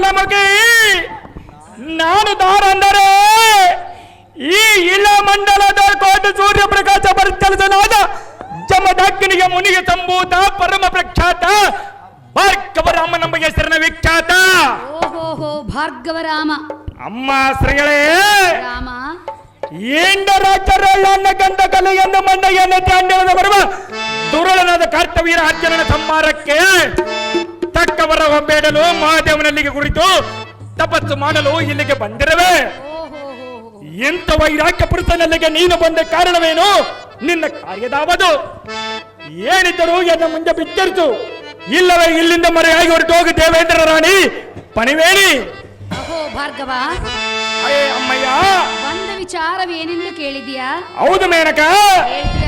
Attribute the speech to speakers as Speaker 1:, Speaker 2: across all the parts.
Speaker 1: ಚಂದ್ರಮುಖಿ ನಾನು ದಾರಂದರೆ ಈ ಇಳ ಮಂಡಲದ ಕೋಟಿ ಸೂರ್ಯ ಪ್ರಕಾಶ ಪರಿಚಲಿಸಲಾದ ಜಮದಗ್ನಿಗೆ ಮುನಿಗೆ ಸಂಭೂತ ಪರಮ ಪ್ರಖ್ಯಾತ ಭಾರ್ಗವರಾಮ ನಮ್ಮ ಹೆಸರಿನ ವಿಖ್ಯಾತ.
Speaker 2: ಓಹೋ ಭಾರ್ಗವರಾಮ.
Speaker 1: ಅಮ್ಮ ಶ್ರೀಗಳೇ
Speaker 2: ರಾಮ
Speaker 1: ರಾಜ್ಯರಳ್ಳನ್ನ ಗಂಧ ಕಲೆಯನ್ನು ಮಂಡಯನ್ನು ತ್ಯಾಂಡದ ಬರುವ ದುರುಳನಾದ ಕರ್ತವೀರ ಅರ್ಜುನನ ಸಂಹಾರಕ್ಕೆ ತಕ್ಕವರ ಬೇಡಲು ಮಹಾದೇವನಲ್ಲಿಗೆ ಕುರಿತು ತಪಸ್ಸು ಮಾಡಲು ಇಲ್ಲಿಗೆ ಬಂದಿರವೆ. ಎಂತ ವೈರಾಗ್ಯ ಪುರುಷನಲ್ಲಿಗೆ ನೀನು ಬಂದ ಕಾರಣವೇನು? ನಿನ್ನ ಕಾರ್ಯದಾವದು ಏನಿದ್ದರೂ ಎನ್ನ ಮುಂದೆ ಬಿತ್ತರಿಸು, ಇಲ್ಲವೇ ಇಲ್ಲಿಂದ ಮರೆಯಾಗಿ ಹೊರಟು ಹೋಗಿ ದೇವೇಂದ್ರ ರಾಣಿ ಪಣಿವೇಣಿ.
Speaker 2: ಭಾರ್ಗವ
Speaker 1: ಅಮ್ಮಯ್ಯ
Speaker 2: ಬಂದ ವಿಚಾರವೇನೆಂದು ಕೇಳಿದ್ಯಾ?
Speaker 1: ಹೌದು ಮೇನಕ,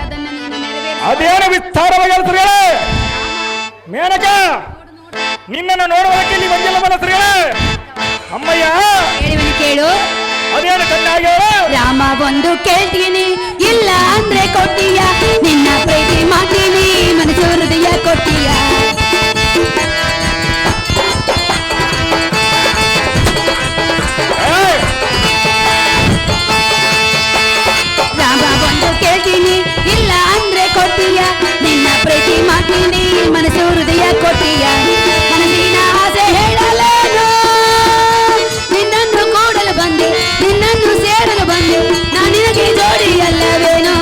Speaker 2: ಅದನ್ನು
Speaker 1: ಅದೇನು ವಿಸ್ತಾರವಾಗಿ ಹೇಳ್ತಾರೆ ಮೇನಕ. ನಿನ್ನನ್ನು ನೋಡುವುದಕ್ಕೆ ಇಲ್ಲಿ ಬಂದಿಲ್ಲವಲ್ಲ ಶ್ರೀಗಳೇ. ಅಮ್ಮಯ್ಯ
Speaker 2: ಕೇಳು.
Speaker 1: ಅದೇನು ಚೆನ್ನಾಗಿ
Speaker 2: ರಾಮ ಬಂದು ಕೇಳ್ತೀನಿ, ಇಲ್ಲ ಅಂದ್ರೆ ಕೊಟ್ಟಿಯ, ನಿನ್ನ ಪ್ರೀತಿ ಮಾಡ್ತೀನಿ, ಮನಸ್ಸು ಹೃದಯ ಕೊಟ್ಟಿಯ. ರಾಮ ಬಂದು ಕೇಳ್ತೀನಿ, ಇಲ್ಲ ಅಂದ್ರೆ ಕೊಟ್ಟಿಯ, ನಿನ್ನ ಪ್ರೀತಿ ಮಾಡ್ತೀನಿ, ಮನಸ್ಸು ಹೃದಯ ಕೊಟ್ಟಿಯ. ಮನಸ್ಸಿನ ಆಸೆ ಹೇಳಲೇನು, ನಿನ್ನನ್ನು ಕೂಡಲು ಬಂದೆ, ನಿನ್ನನ್ನು ಸೇರಲು ಬಂದೆ, ನಾನು ನಿನಗೆ ಜೋಡಿಯಲ್ಲವೇನೋ.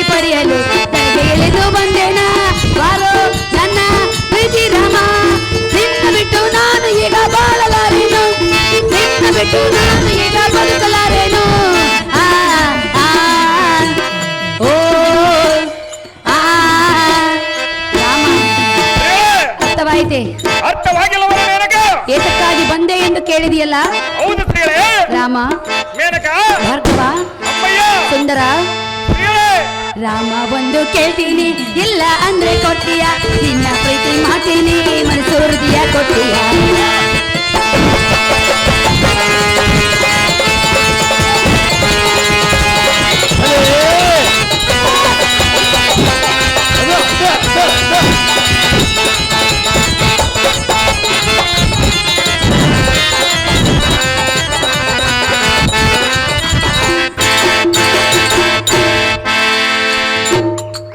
Speaker 2: ಪಡೆಯಲು ತಲೆಗೆ ಬಂದೇನ ಬಾರೋ ನನ್ನ ಪ್ರೀತಿ ರಾಮ. ನಿನ್ನ ಬಿಟ್ಟು ನಾನು ಈಗ ಬಾಳಲಾರೇನು, ನಿನ್ನ ಬಿಟ್ಟು ನಾನು ಈಗ ಬದುಕಲಾರೇನು. ಓ ರಾಮ ಅರ್ಥವಾಯಿತೆ? ಏತಕ್ಕಾಗಿ ಬಂದೆ ಎಂದು ಕೇಳಿದೆಯಲ್ಲ? ರಾಮ ಭಾರ್ಗವ ಸುಂದರ. ರಾಮ ಬಂದು ಕೇಳ್ತೀನಿ, ಇಲ್ಲ ಅಂದ್ರೆ ಕೊಟ್ಟಿಯ, ನಿನ್ನ ಪ್ರೀತಿ ಮಾಡ್ತೀನಿ, ಮನಸ್ಸು ಹೃದಯ ಕೊಟ್ಟಿಯ.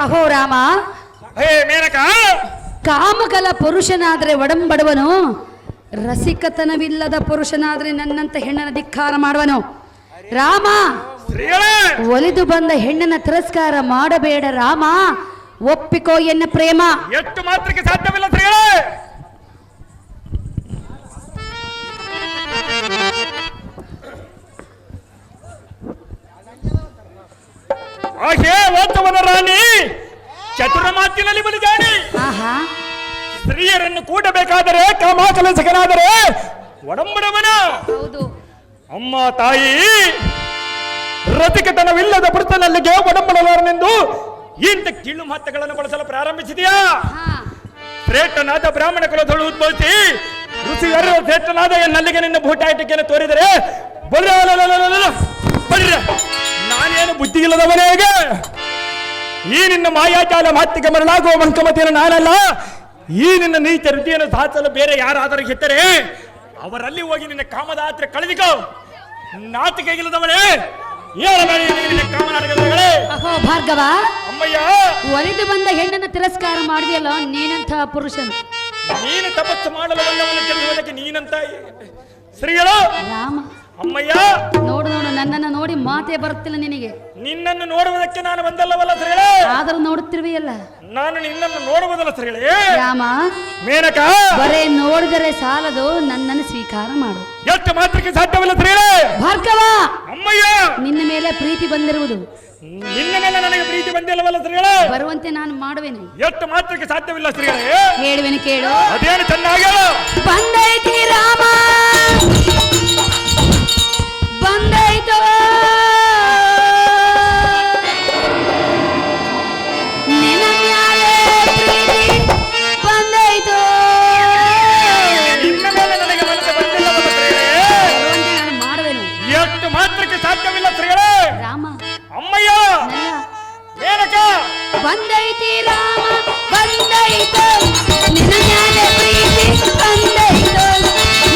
Speaker 2: ಅಹೋ ರಾಮ, ಕಾಮಕಲ ಪುರುಷನಾದ್ರೆ ಒಡಂಬಡುವನು, ರಸಿಕತನವಿಲ್ಲದ ಪುರುಷನಾದ್ರೆ ನನ್ನಂತ ಹೆಣ್ಣನ ಧಿಕ್ಕಾರ ಮಾಡುವನು. ರಾಮ ಒಲಿದು ಬಂದ ಹೆಣ್ಣನ ತಿರಸ್ಕಾರ ಮಾಡಬೇಡ ರಾಮ, ಒಪ್ಪಿಕೋ ಎನ್ನ ಪ್ರೇಮ.
Speaker 1: ಎಷ್ಟು ಮಾತ್ರಕ್ಕೆ ಸಾಧ್ಯವಿಲ್ಲ ಓದ್ತವನ ರಾಣಿ ಚತುರ ಮಾತಿನಲ್ಲಿ ಬಲಿದಾಣಿ. ಸ್ತ್ರೀಯರನ್ನು ಕೂಡಬೇಕಾದರೆ ಕಾಮಾಕಲಸಕನಾದರೆ ಒಡಂಬಡವನ. ಅಮ್ಮ ತಾಯಿ ರಸಿಕತನವಿಲ್ಲದ ಪುರುಷನಲ್ಲಿಗೆ ಒಡಂಬಡಲಾರನೆಂದು ಇಂಥ ಕೀಳು ಮಾತುಗಳನ್ನು ಬಳಸಲು ಪ್ರಾರಂಭಿಸಿದೆಯಾ? ಶ್ರೇಷ್ಠನಾದ ಬ್ರಾಹ್ಮಣ ಕುಲದೊಳು ಉದ್ಭವಿಸಿ ಋಷಿಯರ ಶ್ರೇಷ್ಠನಾದ ಎನ್ನಲ್ಲಿಗೆ ನಿನ್ನ ಭೂಟಾಟಿಕೆಯನ್ನು ತೋರಿದರೆ ನಾನೇನು ಬುದ್ಧಿ ಇಲ್ಲದವನೇ? ಈ ನಿನ್ನ ಮಾಯಾಜಾಲ ಮಾತಿಗೆ ಮರಳಾಗುವ ಮಂಕಮತಿಯನ್ನು ನಾನಲ್ಲ. ಈ ನಿನ್ನ ನೀಚ ರುಚಿಯನ್ನು ಸಾಧಿಸಲು ಬೇರೆ ಯಾರಾದರೂ ಹೆತ್ತರೆ ಅವರಲ್ಲಿ ಹೋಗಿ ನಿನ್ನ ಕಾಮದಾತ್ರೆ ಕಳೆದಿಕೋ. ನಾಚಿಕೆ ಇಲ್ಲದವನೇ
Speaker 2: ಅಹೋ ಭಾರ್ಗವ,
Speaker 1: ಅಮ್ಮಯ್ಯ
Speaker 2: ಒಲಿದು ಬಂದ ಹೆಣ್ಣನ್ನು ತಿರಸ್ಕಾರ ಮಾಡಿದೆಯಲ್ಲ, ನೀನಂತಹ ಪುರುಷನು.
Speaker 1: ನೀನು ತಪಸ್ಸು ಮಾಡಲು ಬಂದವನು ಕೆಲಸಕ್ಕೆ ನೀನಂತ ಶ್ರೀಗಳು.
Speaker 2: ರಾಮ
Speaker 1: ಅಮ್ಮಯ್ಯ
Speaker 2: ನೋಡು ನೋಡು, ನನ್ನನ್ನು ನೋಡಿ ಮಾತೇ ಬರುತ್ತಿಲ್ಲ ನಿನಗೆ.
Speaker 1: ನಿನ್ನನ್ನು ನೋಡುವುದಕ್ಕೆ ನಾನು ಬಂದಲ್ಲವಲ್ಲ ಶ್ರೀಗಳೇ?
Speaker 2: ಆದರೂ ನೋಡುತ್ತಿರುವೆಯಲ್ಲ.
Speaker 1: ನಾನು ನಿನ್ನನ್ನು ನೋಡುವುದಲ್ಲ ಶ್ರೀಗಳೇ.
Speaker 2: ರಾಮ
Speaker 1: ಮೇನಕ
Speaker 2: ಬರೇ ನೋಡಿದರೆ ಸಾಲದು, ನನ್ನನ್ನು ಸ್ವೀಕಾರ ಮಾಡು.
Speaker 1: ಎಷ್ಟು ಮಾತ್ರಕ್ಕೆ ಸಾಧ್ಯವಿಲ್ಲ ಶ್ರೀಗಳೇ.
Speaker 2: ಭಾರ್ಗವ
Speaker 1: ಅಮ್ಮಯ್ಯ
Speaker 2: ನಿನ್ನ ಮೇಲೆ ಪ್ರೀತಿ ಬಂದಿರುವುದು.
Speaker 1: ನಿನ್ನ ಮೇಲೆ ನನಗೆ ಪ್ರೀತಿ ಬಂದಿಲ್ಲವಲ್ಲ ಶ್ರೀಗಳೇ?
Speaker 2: ಬರುವಂತೆ ನಾನು ಮಾಡುವೆನು.
Speaker 1: ಎಷ್ಟು ಮಾತ್ರಕ್ಕೆ ಸಾಧ್ಯವಿಲ್ಲ ಶ್ರೀಗಳೇ?
Speaker 2: ಹೇಳುವೆನು ಕೇಳು.
Speaker 1: ಅದೇನು ಚೆನ್ನಾಗಿ
Speaker 2: ಬಂದೈತಿ ರಾಮ ಪ್ರೀತಿ ರಾಮ ಬಂದೈತು ನಿನ್ನ ಮ್ಯಾಲೆ ಪ್ರೀತಿ ಬಂದೈತು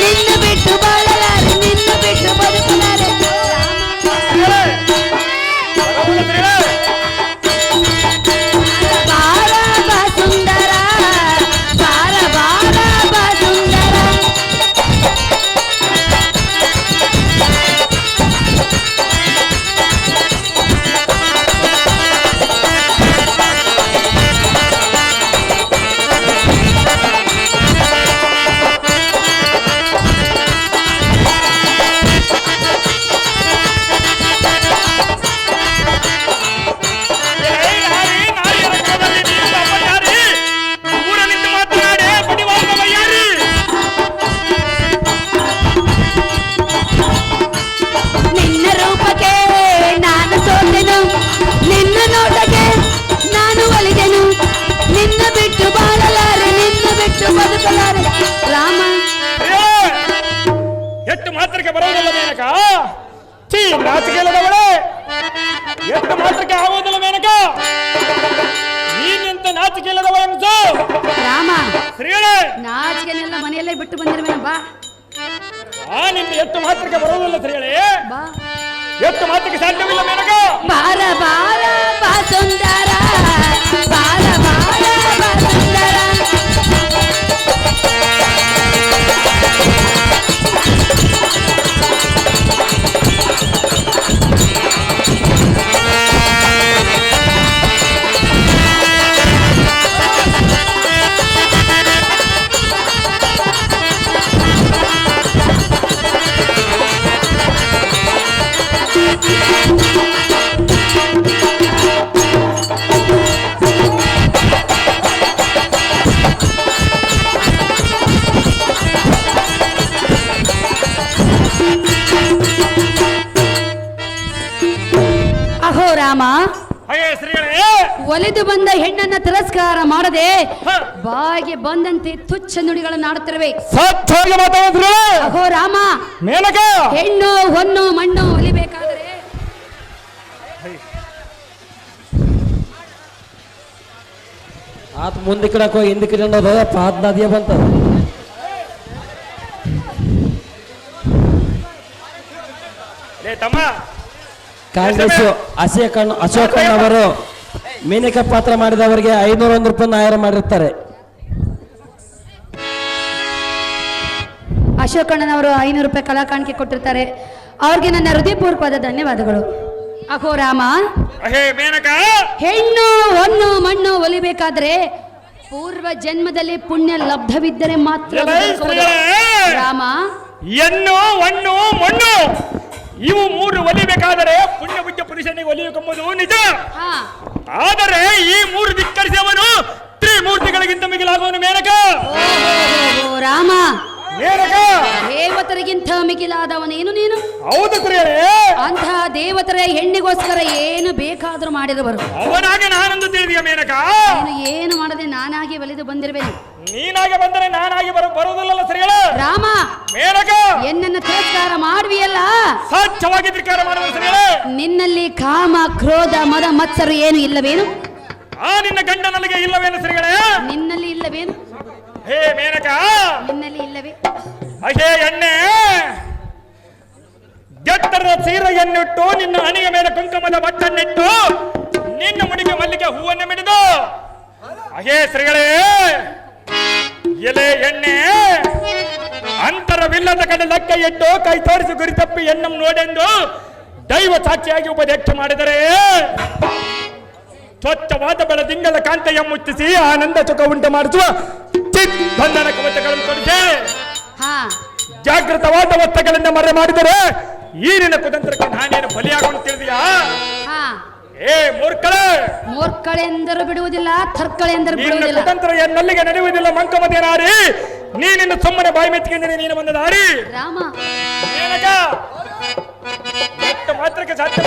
Speaker 2: ನಿನ್ನ ಬಿಟ್ಟು ಬಾಳಲಾರೆ ನಿನ್ನ ಬಿಟ್ಟು ಬದುಕಲಾರೆ ಬಾರ ಬಾ ಸುಂದರ ಬಾರ ಬಾರ ಬಾ ಸುಂದರ ನಿನ್ನ ರೂಪಕ್ಕೆ ನಾನು ಸೋತೆನು ನಿನ್ನ ನೋಟಕ್ಕೆ ನಾನು ಒಲಿದೆನು ನಿನ್ನ ಬಿಟ್ಟು ಬಾಳಲಾರೆ ನಿನ್ನ ಬಿಟ್ಟು ಬದುಕಲಾರೆ ರಾಮ
Speaker 1: ಎಷ್ಟು ಮಾತ್ರಕ್ಕೆ ಬರೋದಿಲ್ಲ ಮೇನಕ ಚೀ ನಾಚಿಕೆ ಇಲ್ಲದವಳೆ ಎಷ್ಟು ಮಾತ್ರಕ್ಕೆ ಆಗೋದಿಲ್ಲ ಮೇನಕ ನೀನಿಂತ ನಾಚಿಕೆ ಇಲ್ಲದವ ಎನ್ಸು
Speaker 2: ರಾಮ
Speaker 1: ಶ್ರೀಗಳೇ
Speaker 2: ನಾಚಿಕೆನೆಲ್ಲ ಮನೆಯಲ್ಲೇ ಬಿಟ್ಟು ಬಂದಿರುವೇನ ಬಾ
Speaker 1: ನಿಂದ ಎಷ್ಟು ಮಾತ್ರಕ್ಕೆ ಬರೋದಿಲ್ಲ ಶ್ರೀಗಳೇ
Speaker 2: ಬಾ
Speaker 1: ಎಷ್ಟು ಮಾತ್ರಕ್ಕೆ ಸಾಧ್ಯವಿಲ್ಲ ಮೇನಕ
Speaker 2: ಬಾರ ಬಾರ ಬಾ ಸುಂದರ ಬಾರ ಬಾರ ಬಾ ಸುಂದರ ಅಹೋ ರಾಮ
Speaker 1: ಹಾಗೆ ಶ್ರೀಗಳೇ
Speaker 2: ಒಲಿದು ಬಂದ ಹೆಣ್ಣನ್ನ ತಿರಸ್ಕಾರ ಮಾಡದೆ
Speaker 1: ಹ.
Speaker 2: ಬಾಯಿಗೆ ಬಂದಂತೆ ತುಚ್ಛ ನುಡಿಗಳನ್ನು ಆಡುತ್ತಿರುವೆ
Speaker 1: ಸ್ವಚ್ಛವಾಗಿ ಮಾತಾಡಿದ್ರು
Speaker 2: ಅಹೋ ರಾಮ
Speaker 1: ಮೇನಕ
Speaker 2: ಹೆಣ್ಣು ಹೊನ್ನು ಮಣ್ಣು ಒಲಿಬೇಕಾದರೆ
Speaker 3: ಆತ ಮುಂದೆ ಕಿಡಕೋ ಹಿಂದೆ ಕಿಡೋದು ಪಾದ ನದಿಯ ಬಂತ
Speaker 1: ಲೇ ತಮ್ಮ
Speaker 3: ಕಾಂಗ್ರೆಸ್ ಅಶೋಕಣ್ಣ ಅವರು ಮೇನಕ ಪಾತ್ರ ಮಾಡಿದವರಿಗೆ 501 ರೂಪಾಯಿ ನ್ಯಾಯ ಮಾಡಿರ್ತಾರೆ.
Speaker 2: ಅಶೋಕಣ್ಣನವರು 500 ರೂಪಾಯಿ ಕಲಾ ಕಾಣಿಕೆ ಕೊಟ್ಟಿರ್ತಾರೆ. ಅವ್ರಿಗೆ ನನ್ನ ಹೃದಯಪೂರ್ವಕವಾದ ಧನ್ಯವಾದಗಳು. ಅಹೋ ರಾಮ
Speaker 1: ಹೇ ಮೇನಕ
Speaker 2: ಹೆಣ್ಣು ಹೊನ್ನು ಮಣ್ಣು ಒಲಿಬೇಕಾದ್ರೆ ಪೂರ್ವ ಜನ್ಮದಲ್ಲಿ ಪುಣ್ಯ ಲಬ್ಧವಿದ್ದರೆ ಮಾತ್ರ
Speaker 1: ಎಲೈ
Speaker 2: ಬದುಕಬಹುದು.
Speaker 1: ಶ್ರೀಗಳೇ.
Speaker 2: ರಾಮ
Speaker 1: ಹೆಣ್ಣು ಹೊಣ್ಣು ಮಣ್ಣು ಇವು ಮೂರು ಒಲಿಬೇಕಾದರೆ ಪುಣ್ಯ ಪುಣ್ಯ ಪುರುಷನಿಗೆ ಒಲಿಯಬೇಕೆಂಬುದು ನಿಜ.
Speaker 2: ಹಾ
Speaker 1: ಆದರೆ ಈ ಮೂರು ಧಿಕ್ಕರಿಸಿದವನು ತ್ರಿಮೂರ್ತಿಗಳಿಗಿಂತ ಮಿಗಿಲಾಗುವನು ಮೇನಕ.
Speaker 2: ಓ ರಾಮ
Speaker 1: ಮೇನಕ
Speaker 2: ದೇವತರಿಗಿಂತ ಮಿಗಿಲಾದವನೇನು ನೀನು?
Speaker 1: ಹೌದು ಶ್ರೀಗಳೇ.
Speaker 2: ಅಂತಹ ದೇವತರ ಹೆಣ್ಣಿಗೋಸ್ಕರ ಏನು ಬೇಕಾದ್ರೂ ಮಾಡಿದವರು.
Speaker 1: ಅವನಾಗೆ ನಾನೊಂದು ತಿಳಿದಿಯ ಮೇನಕ.
Speaker 2: ನೀನು ಏನು ಮಾಡದೆ ನಾನಾಗಿ ಒಲಿದು ಬಂದಿರುವೆನು.
Speaker 1: ನೀನಾಗೆ ಬಂದರೆ ನಾನಾಗಿ ಬರುವುದಿಲ್ಲ ಶ್ರೀಗಳೇ.
Speaker 2: ರಾಮ
Speaker 1: ಮೇನಕ
Speaker 2: ಎನ್ನನ್ನು ತಿರಸ್ಕಾರ ಮಾಡುವಿಯಲ್ಲ,
Speaker 1: ಸ್ವಚ್ಛವಾಗಿ ಧಿಕ್ಕಾರ ಮಾಡುವ ಶ್ರೀಗಳೇ.
Speaker 2: ನಿನ್ನಲ್ಲಿ ಕಾಮ ಕ್ರೋಧ ಮದ ಮತ್ಸರು ಏನು ಇಲ್ಲವೇನು?
Speaker 1: ನಿನ್ನ ಗಂಡನಲ್ಲಿಗೆ ಇಲ್ಲವೇನು ಶ್ರೀಗಳೇ?
Speaker 2: ನಿನ್ನಲ್ಲಿ ಇಲ್ಲವೇನು?
Speaker 1: ಹೇ ಮೇನಕ
Speaker 2: ನಿನ್ನಲ್ಲಿ ಇಲ್ಲವೇ?
Speaker 1: ಅಹೇ ಎಣ್ಣೆ ಗೆಟ್ಟರ ಸೀರೆಯನ್ನಿಟ್ಟು ನಿನ್ನ ಹಣಿಯ ಮೇಲೆ ಕುಂಕುಮದ ಬಟ್ಟನ್ನಿಟ್ಟು ನಿನ್ನ ಮುಡಿಗೆ ಮಲ್ಲಿಗೆ ಹೂವನ್ನು ಮಿಡಿದು ಅಹೇ ಶ್ರೀಗಳೇ ಎಲೆ ಎಣ್ಣೆ ಅಂತರವಿಲ್ಲದ ಕಡೆ ಲೆಕ್ಕ ಇಟ್ಟು ಕೈ ತೋರಿಸಿ ಗುರಿ ತಪ್ಪಿ ಎನ್ನಂ ನೋಡೆಂದು ದೈವ ಸಾಕ್ಷಿಯಾಗಿ ಉಪದೇಶ ಮಾಡಿದರೆ ಸ್ವಚ್ಛವಾದ ಬೆಳದಿಂಗಳ ಕಾಂತೆಯ ಮುಚ್ಚಿಸಿ ಆನಂದ ಸುಖ ಉಂಟು ಮಾಡಿಸುವ ಚಿತ್ಬಂಧನ ಕವಚಗಳನ್ನು ತೊಡಿಸಿ
Speaker 2: ಹಾ
Speaker 1: ಜಾಗೃತವಾದ ವಸ್ತುಗಳಿಂದ ಮರೆ ಮಾಡಿದರೆ ಈ ನಿನ್ನ ಕುತಂತ್ರಕ್ಕೆ ನಾನೇನು ಬಲಿಯಾಗುವಂತ ತಿಳಿದಿಯಾ?
Speaker 2: ಹಾ
Speaker 1: ಏ ಮೂರ್ಖಳೆ,
Speaker 2: ಮೂರ್ಖಳೆಂದರು ಬಿಡುವುದಿಲ್ಲ, ಥರ್ಕಳೆಂದರು
Speaker 1: ನಿನ್ನ
Speaker 2: ಬಿಡುವುದಿಲ್ಲ.
Speaker 1: ಕುತಂತ್ರ ಎನ್ನಲ್ಲಿಗೆ ನಡೆಯುವುದಿಲ್ಲ. ಮಂಕಮತೆ ನಾರಿ ನೀನಿನ್ನು ಸುಮ್ಮನೆ ಬಾಯಿ ಮೆಚ್ಚಿಕೊಂಡು ನೀನು ಬಂದ ದಾರಿ
Speaker 2: ರಾಮ
Speaker 1: ಏನಕ ಎಷ್ಟು ಮಾತ್ರಕ್ಕೆ ಸಾಧ್ಯ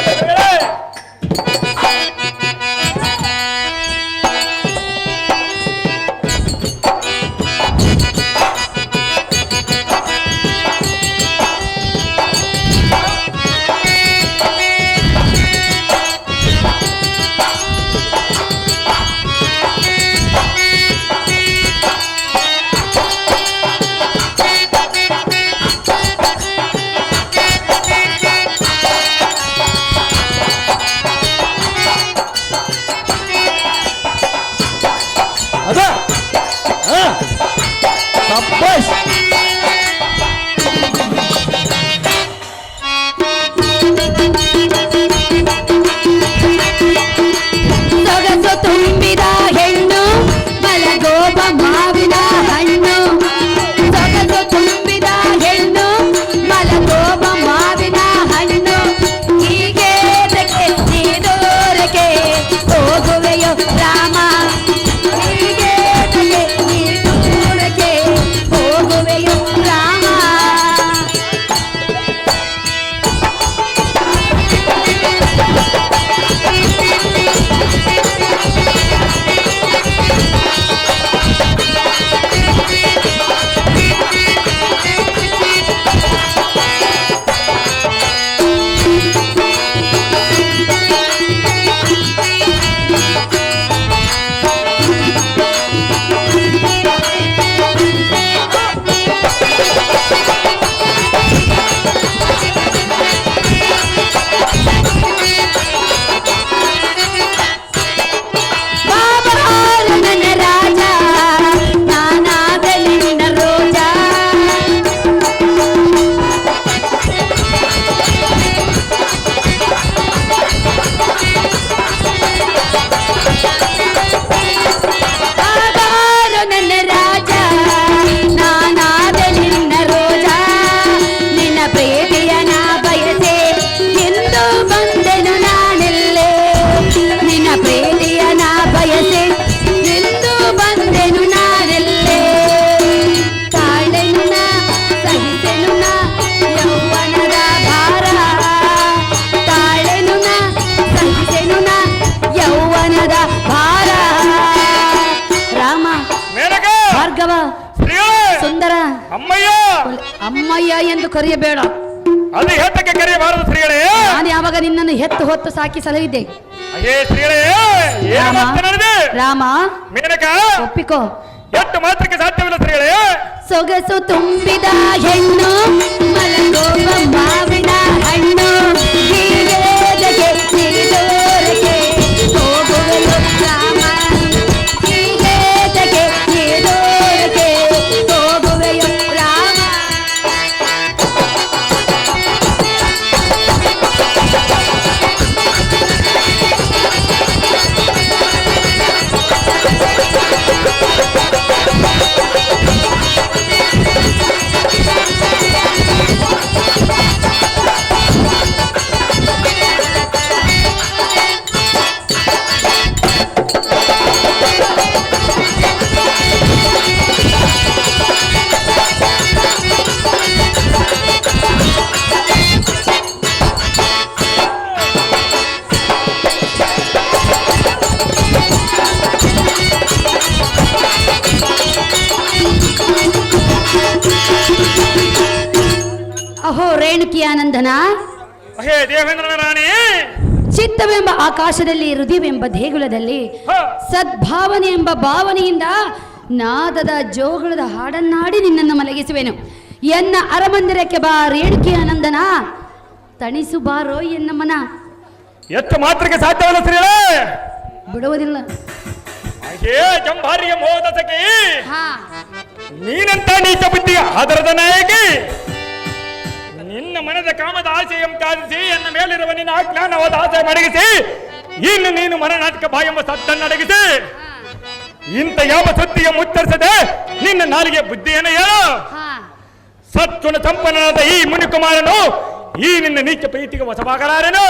Speaker 1: ಅಮ್ಮಯ್ಯ
Speaker 2: ಅಮ್ಮಯ್ಯ ಎಂದು ಕರೆಯಬೇಡ.
Speaker 1: ಅದು ಹೆತ್ತಕ್ಕೆ ಕರೆಯಬಾರದು ಶ್ರೀಗಳೇ.
Speaker 2: ನಾನು ಯಾವಾಗ ನಿನ್ನನ್ನು ಹೆತ್ತು ಹೊತ್ತು ಸಾಕಿ ಸಲಹಿದ್ದೆ.
Speaker 1: ಅಯ್ಯೇ ಶ್ರೀಗಳೇ, ಏನು
Speaker 2: ರಾಮ,
Speaker 1: ಮಾತನಾಡಿದೆ
Speaker 2: ರಾಮ
Speaker 1: ಮೇನಕ?
Speaker 2: ಒಪ್ಪಿಕೋ.
Speaker 1: ಎಷ್ಟು ಮಾತ್ರಕ್ಕೆ ಸಾಧ್ಯವಿಲ್ಲ ಶ್ರೀಗಳೇ.
Speaker 2: ಸೊಗಸು ತುಂಬಿದ ಹೆಣ್ಣು ಮಲಗೋವ ಮಾವಿನ ಹಣ್ಣು ಹೀಗೆದೆಗೆ ನೀಡೋರಗೆ ಹೋಗುವೆಯೋ ರಾಮ, ಹೀಗೆದೆಗೆ ನೀಡೋರಗೆ ಹೋಗುವೆಯೋ ರಾಮ. ಅಹೋ ರೇಣುಕಿಯಾನಂದನ,
Speaker 1: ಹೇ ದೇವೇಂದ್ರನ ರಾಣಿ,
Speaker 2: ಚಿತ್ತವೆಂಬ ಆಕಾಶದಲ್ಲಿ, ಹೃದಯವೆಂಬ ದೇಗುಲದಲ್ಲಿ,
Speaker 1: ಹ,
Speaker 2: ಸದ್ಭಾವನೆ ಎಂಬ ಭಾವನೆಯಿಂದ ನಾದದ ಜೋಗುಳದ ಹಾಡನ್ನಾಡಿ ನಿನ್ನನ್ನು ಮಲಗಿಸುವೆನು. ಎನ್ನ ಅರಮಂದಿರಕ್ಕೆ ಬಾ ರೇಣುಕಿಯಾನಂದನ, ತಣಿಸು ಬಾರೋ ಎನ್ನ ಮನ.
Speaker 1: ಎಷ್ಟು ಮಾತ್ರಕ್ಕೆ ಸಾಧ್ಯವಿಲ್ಲ ಶ್ರೀಗಳೇ.
Speaker 2: ಬಿಡುವುದಿಲ್ಲ.
Speaker 1: ಅಯ್ಯೇ ಜಂಭಾರಿಯ ಮೋಹದ ಸಖಿ,
Speaker 2: ಹಾ,
Speaker 1: ನೀನಂತ ನೀಚ ಬುದ್ಧಿಯ ಆಧಾರದ ನಾಯಕಿ, ನಿನ್ನ ಮನದ ಕಾಮದ ಆಸೆಯಂ ಸಾಧಿಸಿ ಎನ್ನ ಮೇಲಿರುವ ನಿನ್ನ ಆಜ್ಞಾನವಾದ ಆಸೆ ಮಡಗಿಸಿ ಇನ್ನು ನೀನು ಮನನಾಟಕ ಬಾ ಎಂಬ ಸತ್ತನ್ನಡಗಿಸಿ ಇಂಥ ಯಾವ ಸುದ್ದಿಯ ಮುತ್ತರಿಸದೆ ನಿನ್ನ ನಾಲಿಗೆ ಬುದ್ಧಿಯನ್ನು ಹೇಳು.
Speaker 2: ಹಾ,
Speaker 1: ಸತ್ಗುಣ ಸಂಪನ್ನನಾದ ಈ ಮುನಿಕುಮಾರನು ಈ ನಿನ್ನ ನೀಚ ಪ್ರೀತಿಗೆ ಹೊಸವಾಗಲಾರೆನು.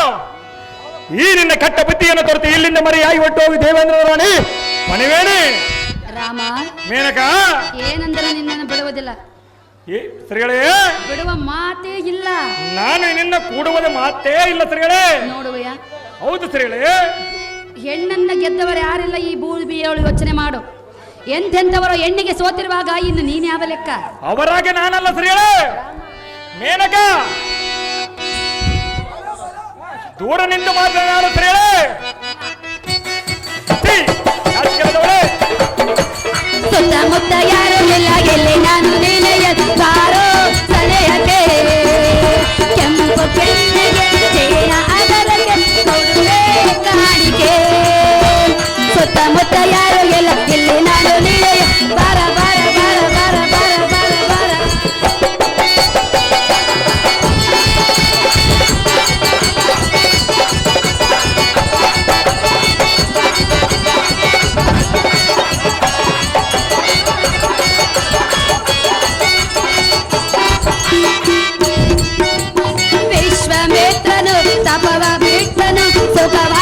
Speaker 1: ಈ ನಿನ್ನ ಕಟ್ಟ ಬುದ್ಧಿಯನ್ನು ತೊರೆತು ಇಲ್ಲಿಂದ ಮರೆಯಾಗಿ ಹೊಟ್ಟು ಹೋಗಿ ದೇವೇಂದ್ರ ರಾಣಿ ಮಣಿವೇಣಿ.
Speaker 2: ರಾಮ,
Speaker 1: ಮೇನಕ,
Speaker 2: ಏನಂದರೆ ನಿನ್ನನ್ನು ಬಿಡುವುದಿಲ್ಲ.
Speaker 1: ಈ ಶ್ರೀಗಳೇ,
Speaker 2: ಬಿಡುವ ಮಾತೇ ಇಲ್ಲ.
Speaker 1: ನಾನು ನಿನ್ನ ಕೂಡುವುದ ಮಾತೇ ಇಲ್ಲ ಶ್ರೀಗಳೇ.
Speaker 2: ನೋಡುವೆಯ,
Speaker 1: ಹೌದು ಶ್ರೀಗಳೇ.
Speaker 2: ಹೆಣ್ಣನ್ನ ಗೆದ್ದವರು ಯಾರೆಲ್ಲ ಈ ಭೂಮಿಯೊಳು ಯೋಚನೆ ಮಾಡು. ಎಂತೆಂಥವರು ಹೆಣ್ಣಿಗೆ ಸೋತಿರುವಾಗ ಇನ್ನು ನೀನ್ ಯಾವ ಲೆಕ್ಕ?
Speaker 1: ಅವರಾಗೆ ನಾನಲ್ಲ ಶ್ರೀಗಳೇ. ಮೇನಕ, ದೂರ ನಿಂತು ಮಾತನಾಡು ಶ್ರೀಗಳೇ.
Speaker 2: ಸುತ್ತಮುತ್ತ ಯಾರು ಇಲ್ಲ, ಎಲ್ಲಿ ನಾನು ನಿನಯ ಬಾರೋ ಸಲಹಕ್ಕೆ. ಕೆಂಪು ಕೆನ್ನೆಗೆ ಚೇನ ಅದರಗೆ ಕೊಡುವೆ ಕಾಣಿಕೆ. ಸುತ್ತಮುತ್ತ ಯಾರು ಇಲ್ಲ, ಎಲ್ಲಿ ನಾನು ನಿನಯ ಬಾರ ಬಾರ ಬಾರ ಬಾರ ಬಾರ ಬಾರ ಬಾರ. ವಿಶ್ವಾಮಿತ್ರನು ತಪವ ಬಿಟ್ಟನು, ಸುಖವ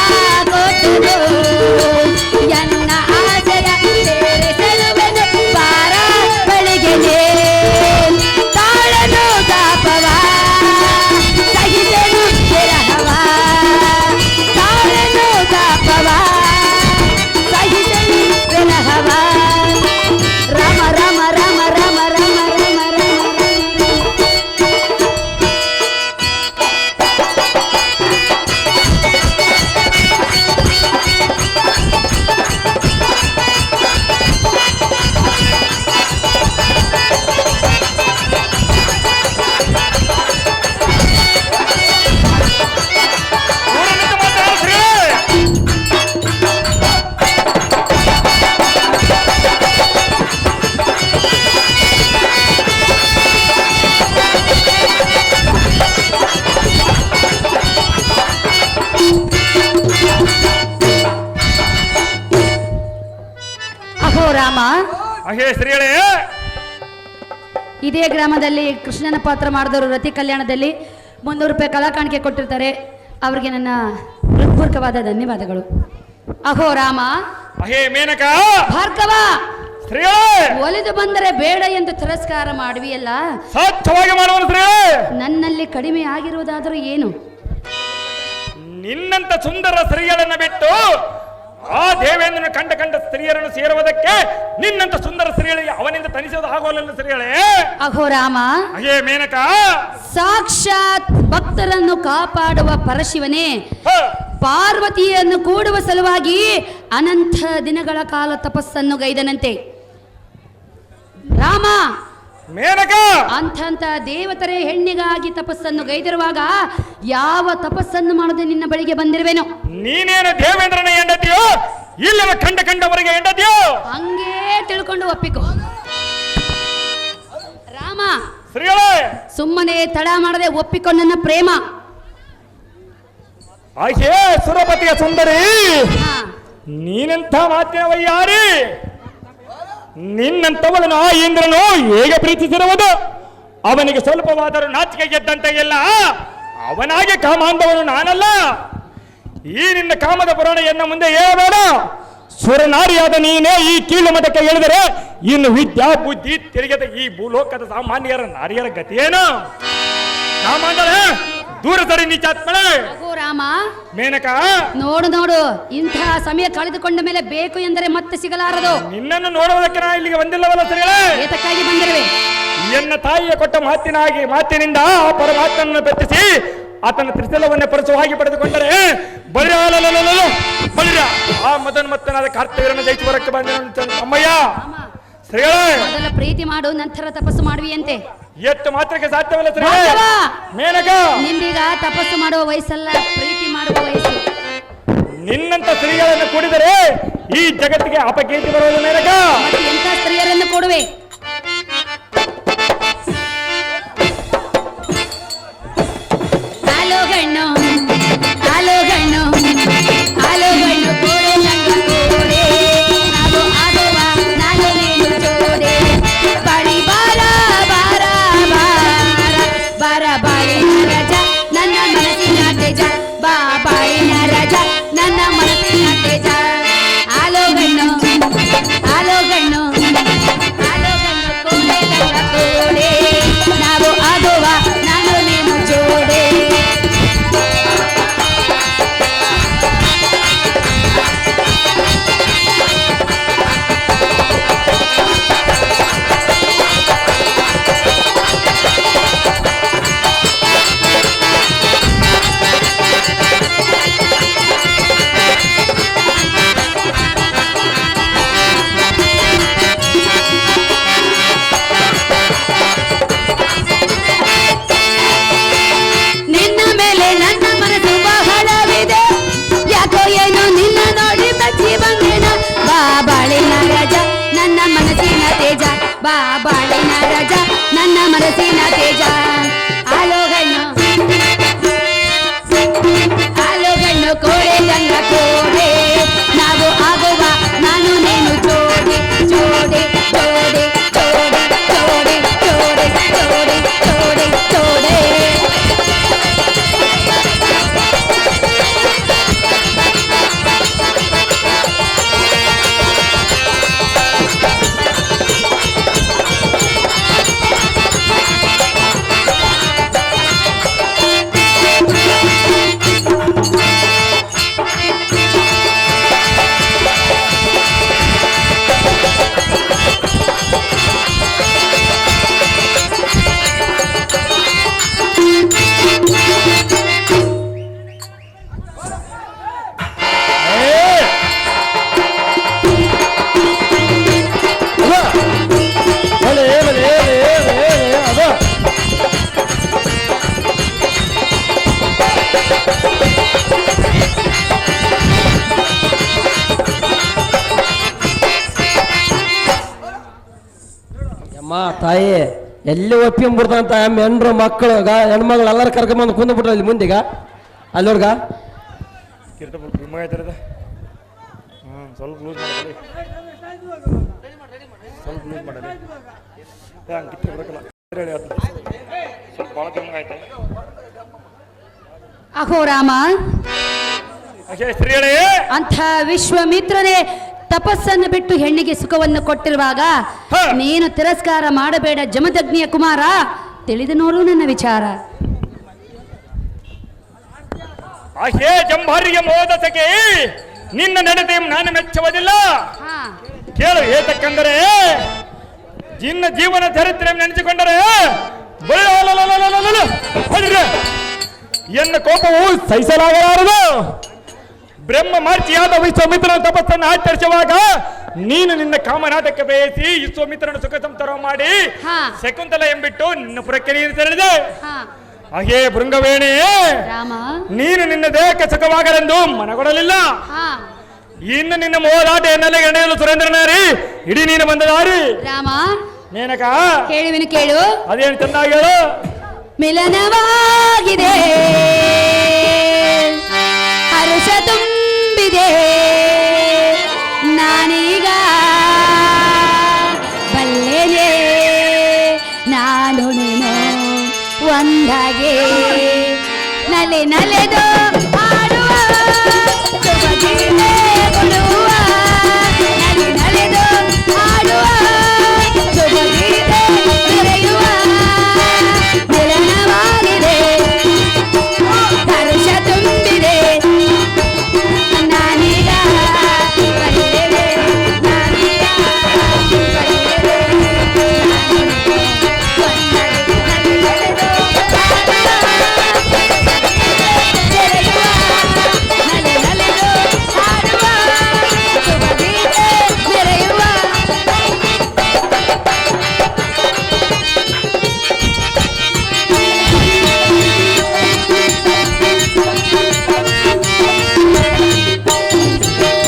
Speaker 2: ಕೊಟ್ಟನು. ಎನ್ನ ಆಸೆಯ ಸೇರಿಸಲುವೆನು ಬಾರ ಬಳಿಗೆನೆ. ತಾಳನು ತಾಪವ ಸಹಿಸನು ವಿರಹವ. ತಾಳನು ತಾಪವ ಸಹಿಸನು ವಿರಹವ. ರಾಮ ರಾಮ ರಾಮ ರಾಮ ರಾಮ ರಾಮ ರಾಮ.
Speaker 1: ದೂರ ನಿಂತು ಮಾತನಾಡು ಶ್ರೀಗಳೇ.
Speaker 2: ಅಹೋ ರಾಮ,
Speaker 1: ಅಹೇ ಶ್ರೀಗಳೇ,
Speaker 2: ಇದೇ ಗ್ರಾಮದಲ್ಲಿ ಕೃಷ್ಣನ ಪಾತ್ರ ಮಾಡಿದವರು ರತಿ ಕಲ್ಯಾಣದಲ್ಲಿ 300 ರೂಪಾಯಿ ಕಲಾ ಕಾಣಿಕೆ ಕೊಟ್ಟಿರ್ತಾರೆ. ಅವರಿಗೆ ನನ್ನ ಹೃತ್ಪೂರ್ವಕವಾದ ಧನ್ಯವಾದಗಳು. ಅಹೋ ರಾಮ,
Speaker 1: ಅಹೇ ಮೇನಕ,
Speaker 2: ಭಾರ್ಗವ,
Speaker 1: ಶ್ರೀಗಳೇ,
Speaker 2: ಒಲಿದು ಬಂದರೆ ಬೇಡ ಎಂದು ತಿರಸ್ಕಾರ ಮಾಡುವಿಯಲ್ಲ,
Speaker 1: ಸ್ವಚ್ಛವಾಗಿ ಮಾಡುವನು ಶ್ರೀಗಳೇ.
Speaker 2: ನನ್ನಲ್ಲಿ ಕಡಿಮೆ ಆಗಿರುವುದಾದರೂ ಏನು?
Speaker 1: ನಿನ್ನಂತ ಸುಂದರ ಸ್ತ್ರೀಗಳನ್ನ ಬಿಟ್ಟು ಆ ದೇವೇಂದ್ರನು ಕಂಡ ಸ್ತ್ರೀಯರನ್ನು ಸೇರುವುದಕ್ಕೆ ನಿನ್ನಂತ ಸುಂದರ ಸ್ತ್ರೀಗಳಿಗೆ ಅವನಿಂದ ತನಿಸೋದು ಆಗೋಲ್ಲ ಸ್ತ್ರೀಗಳೇ.
Speaker 2: ಅಹೋ ರಾಮ,
Speaker 1: ಹಾಗೆ ಮೇನಕ
Speaker 2: ಸಾಕ್ಷಾತ್ ಭಕ್ತರನ್ನು ಕಾಪಾಡುವ ಪರಶಿವನೇ
Speaker 1: ಹ,
Speaker 2: ಪಾರ್ವತಿಯನ್ನು ಕೂಡುವ ಸಲುವಾಗಿ ಅನಂತ ದಿನಗಳ ಕಾಲ ತಪಸ್ಸನ್ನು ಗೈದನಂತೆ. ರಾಮ,
Speaker 1: ಮೇನಕ
Speaker 2: ಅಂಥ ದೇವತರೇ ಹೆಣ್ಣಿಗಾಗಿ ತಪಸ್ಸನ್ನು ಗೈದಿರುವಾಗ ಯಾವ ತಪಸ್ಸನ್ನು ಮಾಡದೆ ನಿನ್ನ ಬಳಿಗೆ ಬಂದಿರುವೆನೋ?
Speaker 1: ನೀನೇನು ದೇವೇಂದ್ರನ ಹೆಂಡತಿಯೋ ಇಲ್ಲವ ಕಂಡವರಿಗೆ ಹೆಂಡತಿಯೋ?
Speaker 2: ಹಂಗೇ ತಿಳ್ಕೊಂಡು ಒಪ್ಪಿಕೋ ರಾಮ.
Speaker 1: ಸ್ತ್ರೀಗಳೇ,
Speaker 2: ಸುಮ್ಮನೆ ತಡ ಮಾಡದೆ ಒಪ್ಪಿಕೊ ನನ್ನ ಪ್ರೇಮ.
Speaker 1: ಆಕೆ ಸುರಪತಿಯ ಸುಂದರಿ,
Speaker 2: ಹಾ,
Speaker 1: ನೀನೆಂಥ ಮಾತಿನ ವಯ್ಯಾರಿ. ನಿನ್ನಂತವಳನ್ನು ಆ ಇಂದ್ರನು ಹೇಗೆ ಪ್ರೀತಿಸಿರುವುದು? ಅವನಿಗೆ ಸ್ವಲ್ಪವಾದರೂ ನಾಚಿಕೆ ಗೆದ್ದಂತೆ ಇಲ್ಲ. ಅವನಾಗೆ ಕಾಮಾಂಧವನು ನಾನಲ್ಲ. ಈ ನಿನ್ನ ಕಾಮದ ಪುರಾಣ ಎನ್ನ ಮುಂದೆ ಹೇಳಬೇಡ. ಸುರನಾರಿಯಾದ ನೀನೇ ಈ ಕೀಳು ಮಠಕ್ಕೆ ಹೇಳಿದರೆ ಇನ್ನು ವಿದ್ಯಾ ಬುದ್ಧಿ ತಿರುಗದ ಈ ಭೂಲೋಕದ ಸಾಮಾನ್ಯರ ನಾರಿಯರ ಗತಿಯೇನು? ಕಾಮಾಂಧವೇ, ದೂರ ಸರಿ ನೀಚಾತ್ಮಳೆ.
Speaker 2: ಅಹೋ ರಾಮ,
Speaker 1: ಮೇನಕ,
Speaker 2: ನೋಡು ಇಂತಹ ಸಮಯ ಕಳೆದುಕೊಂಡ ಮೇಲೆ ಬೇಕು ಎಂದರೆ ಮತ್ತೆ ಸಿಗಲಾರದು.
Speaker 1: ನಿನ್ನನ್ನು ನೋಡುವುದಕ್ಕೆ ನಾ ಇಲ್ಲಿಗೆ ಬಂದಿಲ್ಲವಲ್ಲ ಸ್ತ್ರೀಗಳೇ?
Speaker 2: ಏತಕ್ಕಾಗಿ ಬಂದಿರುವೆ?
Speaker 1: ಎನ್ನ ತಾಯಿಯ ಕೊಟ್ಟ ಮಾತಿನಿಂದ ಆ ಪರಮಾತ್ಮನನ್ನು ಬೆತ್ತಿಸಿ ಆತನ ತ್ರಿಶೂಲವನ್ನೇ ಪರಶುವಾಗಿ ಪಡೆದುಕೊಂಡರೆ ಬಲಿರ ಆ ಮದನ್ಮತ್ತನಾದ ಕಾರ್ತಿವೀರನ ಜಯಿಸಿ ಬರಕ್ಕೆ ಬಂದ ಅಮ್ಮಯ್ಯ. ಸ್ತ್ರೀಗಳೇ,
Speaker 2: ಮೊದಲ ಪ್ರೀತಿ ಮಾಡು, ನಂತರ ತಪಸ್ಸು ಮಾಡುವಿಯಂತೆ.
Speaker 1: ಎಷ್ಟು ಮಾತ್ರಕ್ಕೆ ಸಾಧ್ಯವಲ್ಲ ಸ್ತ್ರೀ.
Speaker 2: ಮಾಧವ,
Speaker 1: ಮೇನಕ,
Speaker 2: ನಿಂದೀಗ ತಪಸ್ಸು ಮಾಡುವ ವಯಸ್ಸಲ್ಲ, ಪ್ರೀತಿ ಮಾಡುವ ವಯಸ್ಸು.
Speaker 1: ನಿನ್ನಂತ ಸ್ತ್ರೀಗಳನ್ನು ಕೂಡಿದರೆ ಈ ಜಗತ್ತಿಗೆ ಅಪಕೀರ್ತಿ ಬರುವುದು ಮೇನಕ.
Speaker 2: ಮತ್ತೆ ಎಂಥ ಸ್ತ್ರೀಯರನ್ನು ಕೊಡುವೆ? ಆಲೋ ಗಣ್ಣು, ಆಲೋ ಗಣ್ಣು, ಆಲೋ ಗಣ್ಣು ಕೋಡೆ ನಂಗ ಕೋಡೆ, ನಾವು ಆಗುವ ನಾನು ನೀನು ಜೋಡೆ. ಬಾರಿ ಬಾರ ಬಾರ ಬಾರ ಬಾರ ಬಾಳಿನ ರಜ ನನ್ನ ಮನಸ್ಸಿನ ತೇಜ, ಬಾ ಬಾಳಿನ ರಜ ನನ್ನ ಮನಸ್ಸಿನ ತೇಜ. ಆಲೋ ಗಣ್ಣು, ಆಲೋ ಗಣ್ಣು, ಆಲೋ ಗಣ್ಣು ಕೋಡೆ ನಂಗ ಕೋಡೆ, ನಾವು ಆಗುವ ನಾನು ನೀನು ಜೋಡೆ. ನಿನ್ನ ಮೇಲೆ ನನ್ನ ಮನಸ್ಸು ಬಹಳವಿದೆ, ಯಾಕೋ ಏನು ನಿನ್ನ ನೋಡಿ ಬಚ್ಚಿ ಬಂದೇನ. ಬಾ ಬಾಳಿನ ರಜ ನನ್ನ ಮನಸ್ಸಿನ ತೇಜ, ಬಾ ಬಾಳಿನ ರಜ ನನ್ನ ಮನಸ್ಸಿನ ತೇಜ. ಆಲೋಗಣ್ಣು, ಆಲೋಗಣ್ಣು ಕೋಡೆ ಗಂಗ ಕೋಡೆ, ನಾವು ಆಗುವ ನಾನು ನೀನು ಜೋಡಿ ಜೋಡಿ ಜೋಡಿ ಜೋಡಿ ಜೋಡಿ ಜೋಡಿ ಜೋಡಿ ಜೋಡಿ ಜೋಡಿ.
Speaker 3: ಅಮ್ಮ ತಾಯಿ ಎಲ್ಲಿ ಒಪ್ಪಿಂಬಿಡ್ತಾನಂತ ಹೆಣ್ರು ಮಕ್ಕಳು ಹೆಣ್ಮಗಳು ಎಲ್ಲರೂ ಕರ್ಕೊಂಬಂದು ಕುಂದ್ಬಿಟ್ರು ಅಲ್ಲಿ ಮುಂದೀಗ ಅಲ್ಲಿ ನೋಡ್ಗ
Speaker 1: ಸ್ವಲ್ಪ ಲೂಸ್ ಮಾಡಲಿ, ಸ್ವಲ್ಪ ಲೂಸ್ ಮಾಡಲಿ. ಕಿತ್ತು ಬರಕಲ್ಲ ಸ್ವಲ್ಪ ಭಾಳ ಕಮ್ಮಿ ಆಯ್ತು.
Speaker 2: ಅಹೋ ರಾಮ,
Speaker 1: ಸ್ತ್ರೀಗಳೇ,
Speaker 2: ಅಂಥ ವಿಶ್ವಮಿತ್ರನೇ ತಪಸ್ಸನ್ನು ಬಿಟ್ಟು ಹೆಣ್ಣಿಗೆ ಸುಖವನ್ನು ಕೊಟ್ಟಿರುವಾಗ ನೀನು ತಿರಸ್ಕಾರ ಮಾಡಬೇಡ ಜಮದಗ್ನಿಯ ಕುಮಾರ. ತಿಳಿದು ನೋಡು ನನ್ನ ವಿಚಾರ.
Speaker 1: ಆಹೇ ಜಂಭಾರಿಗೆ ಮೋದ ಸಖಿ, ನಿನ್ನ ನಡತೆ ನಾನು ಮೆಚ್ಚುವುದಿಲ್ಲ.
Speaker 2: ಹಾ
Speaker 1: ಕೇಳು ಏತಕ್ಕೆಂದರೆ ನಿನ್ನ ಜೀವನ ಚರಿತ್ರೆ ನೆನೆಸಿಕೊಂಡರೆ ಎನ್ನ ಕೋಪವು ಸಹಿಸಲಾಗಲಾರದು. ಬ್ರಹ್ಮ ಮಾರ್ಚಿಯಾದ ವಿಶ್ವಾಮಿತ್ರನ ತಪಸ್ಸನ್ನು ಆಚರಿಸುವಾಗ ನೀನು ನಿನ್ನ ಕಾಮನಾಟಕ್ಕೆ ಬಯಸಿ ವಿಶ್ವಾಮಿತ್ರನ ಸುಖ ಸಂಸಾರ ಮಾಡಿ
Speaker 2: ಹಾ.
Speaker 1: ಶಕುಂತಲ ಎಂಬಿಟ್ಟು ನಿನ್ನ ಪುರಕ್ಕೆ ನೀರು ತೆರೆದೆ.
Speaker 2: ಹಾ
Speaker 1: ಹಾಗೇ ಭೃಂಗವೇಣಿ
Speaker 2: ರಾಮ
Speaker 1: ನೀನು ನಿನ್ನ ದೇಹಕ್ಕೆ ಸುಖವಾಗಲೆಂದು ಮನಗೊಡಲಿಲ್ಲ.
Speaker 2: ಹಾ
Speaker 1: ಇನ್ನು ನಿನ್ನ ಮೋದಾಟ ಎನ್ನಲ್ಲೇ ಗಣೆಯಲು ಸುರೇಂದ್ರನಾರಿ ಇಡೀ ನೀನು ಬಂದ ದಾರಿ.
Speaker 2: ರಾಮ
Speaker 1: ಮೇನಕ
Speaker 2: ಕೇಳುವಿನ ಕೇಳು.
Speaker 1: ಅದೇನು ಚೆನ್ನಾಗಿ ಹೇಳು.
Speaker 2: ಮಿಲನವಾಗಿದೆ ಹರುಷ ತುಂಬಿದೆ ನಾನೀಗ ಬಲ್ಲೆನೆ ನಾನು ನೀನು ಒಂದಾಗೆ ನಲೆ ನಲೆದು ಆಡುವ ಸೊಬಗಿನೆ ಕೊಡುವ ನಲೆ ನಲೆದು ಆಡುವ ಸೊಬಗಿನೆ ಮೆರೆಯುವ ಮಿಲನವಾಗಿದೆ ಹರುಷ ತುಂಬಿದೆ ನಾನೀಗ ಬಲ್ಲೆನೆ ನಾನೀಗ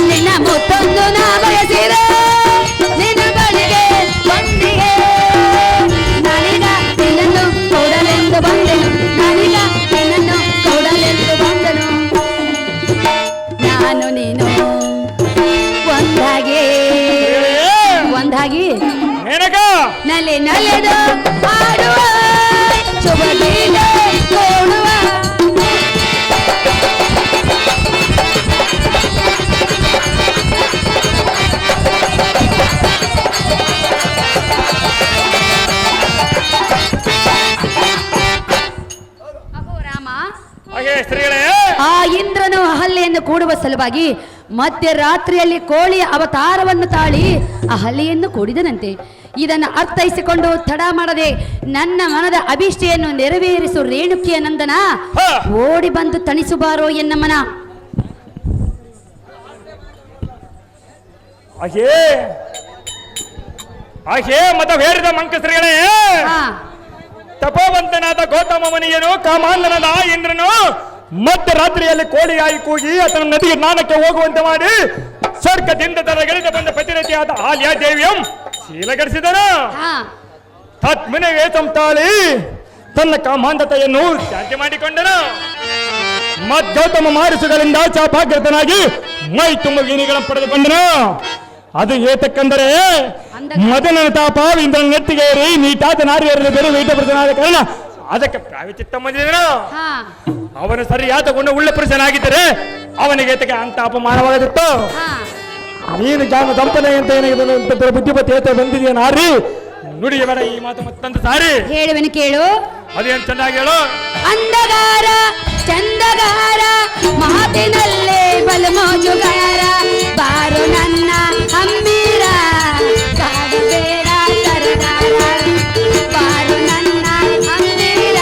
Speaker 2: ನಿನ್ನ ಮುತ್ತೊಂದು ನಾ ಬಯಸಿದೆ ನಿನ್ನ ಬಳಿಗೆ ಬಂದಿಗೆ ನಾನೀಗ ನಿನ್ನನ್ನು ಕೊಡಲೆಂದು ಬಂದೆನು ನಾನೀಗ ನಿನ್ನನ್ನು ಕೊಡಲೆಂದು ಬಂದನು ನಾನು ನೀನು ಒಂದಾಗಿ
Speaker 1: ಮೇನಕ
Speaker 2: ನಲೆ ನಲೆದು ಆಡುವ ಶುಭಗೀತೆ ಕೊಡುವ ರಾಮ
Speaker 1: ಹಾಗೆ ಸ್ತ್ರೀಗಳೇ
Speaker 2: ಆ ಇಂದ್ರನು ಅಹಲ್ಯೆಯನ್ನು ಕೂಡುವ ಸಲುವಾಗಿ ಮಧ್ಯರಾತ್ರಿಯಲ್ಲಿ ಕೋಳಿಯ ಅವತಾರವನ್ನು ತಾಳಿ ಅಹಲ್ಯೆಯನ್ನು ಕೂಡಿದನಂತೆ. ಇದನ್ನು ಅರ್ಥೈಸಿಕೊಂಡು ತಡ ಮಾಡದೆ ನನ್ನ ಮನದ ಅಭಿಷ್ಟೆಯನ್ನು ನೆರವೇರಿಸು ರೇಣುಕಿಯ ನಂದನ
Speaker 1: ಹ.
Speaker 2: ಓಡಿ ಬಂದು ತಣಿಸುಬಾರೋ ಎನ್ನಮ್ಮನ.
Speaker 1: ಹಾಗೆ ಹಾಗೆ ಮತ ಹೇರಿದ ಮಂಕಸ್ತ್ರೀಗಳೇ
Speaker 2: ಹಾ
Speaker 1: ತಪೋವಂತನಾದ ಗೌತಮ ಮುನಿಯನು ಕಾಮಾಂಧನಾದ ಇಂದ್ರನು ಮಧ್ಯರಾತ್ರಿಯಲ್ಲಿ ಕೋಳಿಯಾಗಿ ಕೂಗಿ ಆತನ ನದಿಗೆ ಸ್ನಾನಕ್ಕೆ ಹೋಗುವಂತೆ ಮಾಡಿ ಸ್ವರ್ಗದಿಂದ ತರಗಿಳಿದು ಬಂದ ಪತಿರತಿಯಾದ ಆಲ್ಯಾ ದೇವಿಯಂ ಶೀಲಗಡಿಸಿದನು.
Speaker 2: ಹಾ
Speaker 1: ತತ್ಮನೆ ವೇತಂ ತಾಳಿ ತನ್ನ ಕಾಮಾಂಧತೆಯನ್ನು ತ್ಯಾಜ್ಯ ಮಾಡಿಕೊಂಡನು. ಮದ್ಗೌತಮ ಮಾರಿಸುಗಳಿಂದ ಚಾಪಾಗ್ರತನಾಗಿ ಮೈ ತುಂಬ ವೀಣಿಗಳನ್ನು ಪಡೆದುಕೊಂಡನು. ಅದು ಏತಕ್ಕೆಂದರೆ ಮದನನ ತಾಪ ಇಂದ್ರನ ನೆತ್ತಿಗೆ ಏರಿ ನೀಟಾದ ನಾರಿಯರಲ್ಲಿ ಬೇರೆ ವೈದ್ಯಪ್ರದನಾದ ಕಾರಣ ಅದಕ್ಕೆ ಪ್ರಾವಿಚಿತ್ತ ಬಂದಿದನು.
Speaker 2: ಹಾ
Speaker 1: ಅವನು ಸರಿಯಾದ ಗುಣ ಉಳ್ಳ ಪುರುಷನಾಗಿದ್ದರೆ ಅವನಿಗೆ ಏತಕ್ಕೆ ಅಂತ ಅಪಮಾನವಾಗದಿತ್ತು.
Speaker 2: ಹಾ
Speaker 1: ನೀನು ಜಾನ ದಂಪನೆ ಅಂತ ಏನಾಗಿದೆ ಬುದ್ಧಿಪತಿ ಏತ ಬಂದಿದೆಯ ನಾರಿ ನುಡಿಯ ಬೇಡ ಈ ಮಾತು ಮತ್ತೊಂದು ಸಾರಿ
Speaker 2: ಹೇಳುವೆನು ಕೇಳು.
Speaker 1: ಅದೇನು ಚೆನ್ನಾಗಿ ಹೇಳು.
Speaker 2: ಅಂದಗಾರ ಚಂದಗಾರ ಮಾತಿನಲ್ಲೇ ಬಲಮೋಜುಗಾರ ಬಾರು ನನ್ನ ಹಮ್ಮಿರ ಕಾಡಬೇಡ ಸರದಾರ ಬಾರು ನನ್ನ ಹಮ್ಮಿರ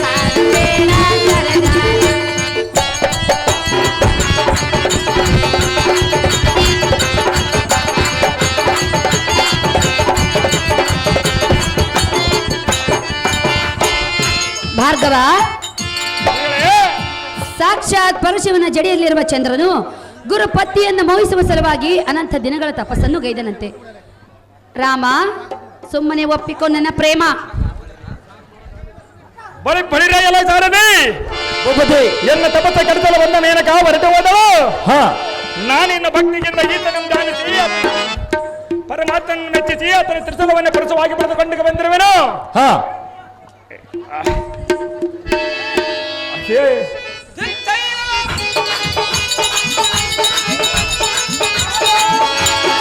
Speaker 2: ಕಾಡಬೇಡ ಸರದಾರ. ಭಾರ್ಗವ ಸಾಕ್ಷಾತ್ ಪರಶಿವನ ಜಡಿಯಲ್ಲಿರುವ ಚಂದ್ರನು ಗುರುಪತ್ತಿಯನ್ನು ಮೋಹಿಸುವ ಸಲುವಾಗಿ ಅನಂತ ದಿನಗಳ ತಪಸ್ಸನ್ನು ಗೈದನಂತೆ. ರಾಮ ಸುಮ್ಮನೆ ಒಪ್ಪಿಕೊ ನನ್ನ ಪ್ರೇಮ.
Speaker 1: ಬಳಿ ಬಳಿರೆಯಲ್ಲ ಸಾರದಿ ಎನ್ನ ತಪಸ್ಸ ಕಡಿತಲ ಬಂದ ಮೇನಕ ಹೊರಟು ಹೋದಳು. ನಾನಿನ್ನ ಭಕ್ತಿಗಿಂತ ಈತನ ಧ್ಯಾನಿಸಿ ಪರಮಾತ್ಮನ ಮೆಚ್ಚಿಸಿ ಆತನ ತ್ರಿಶೂಲವನ್ನು ಪರಸವಾಗಿ ಪಡೆದುಕೊಂಡು ಬಂದಿರುವೆನು.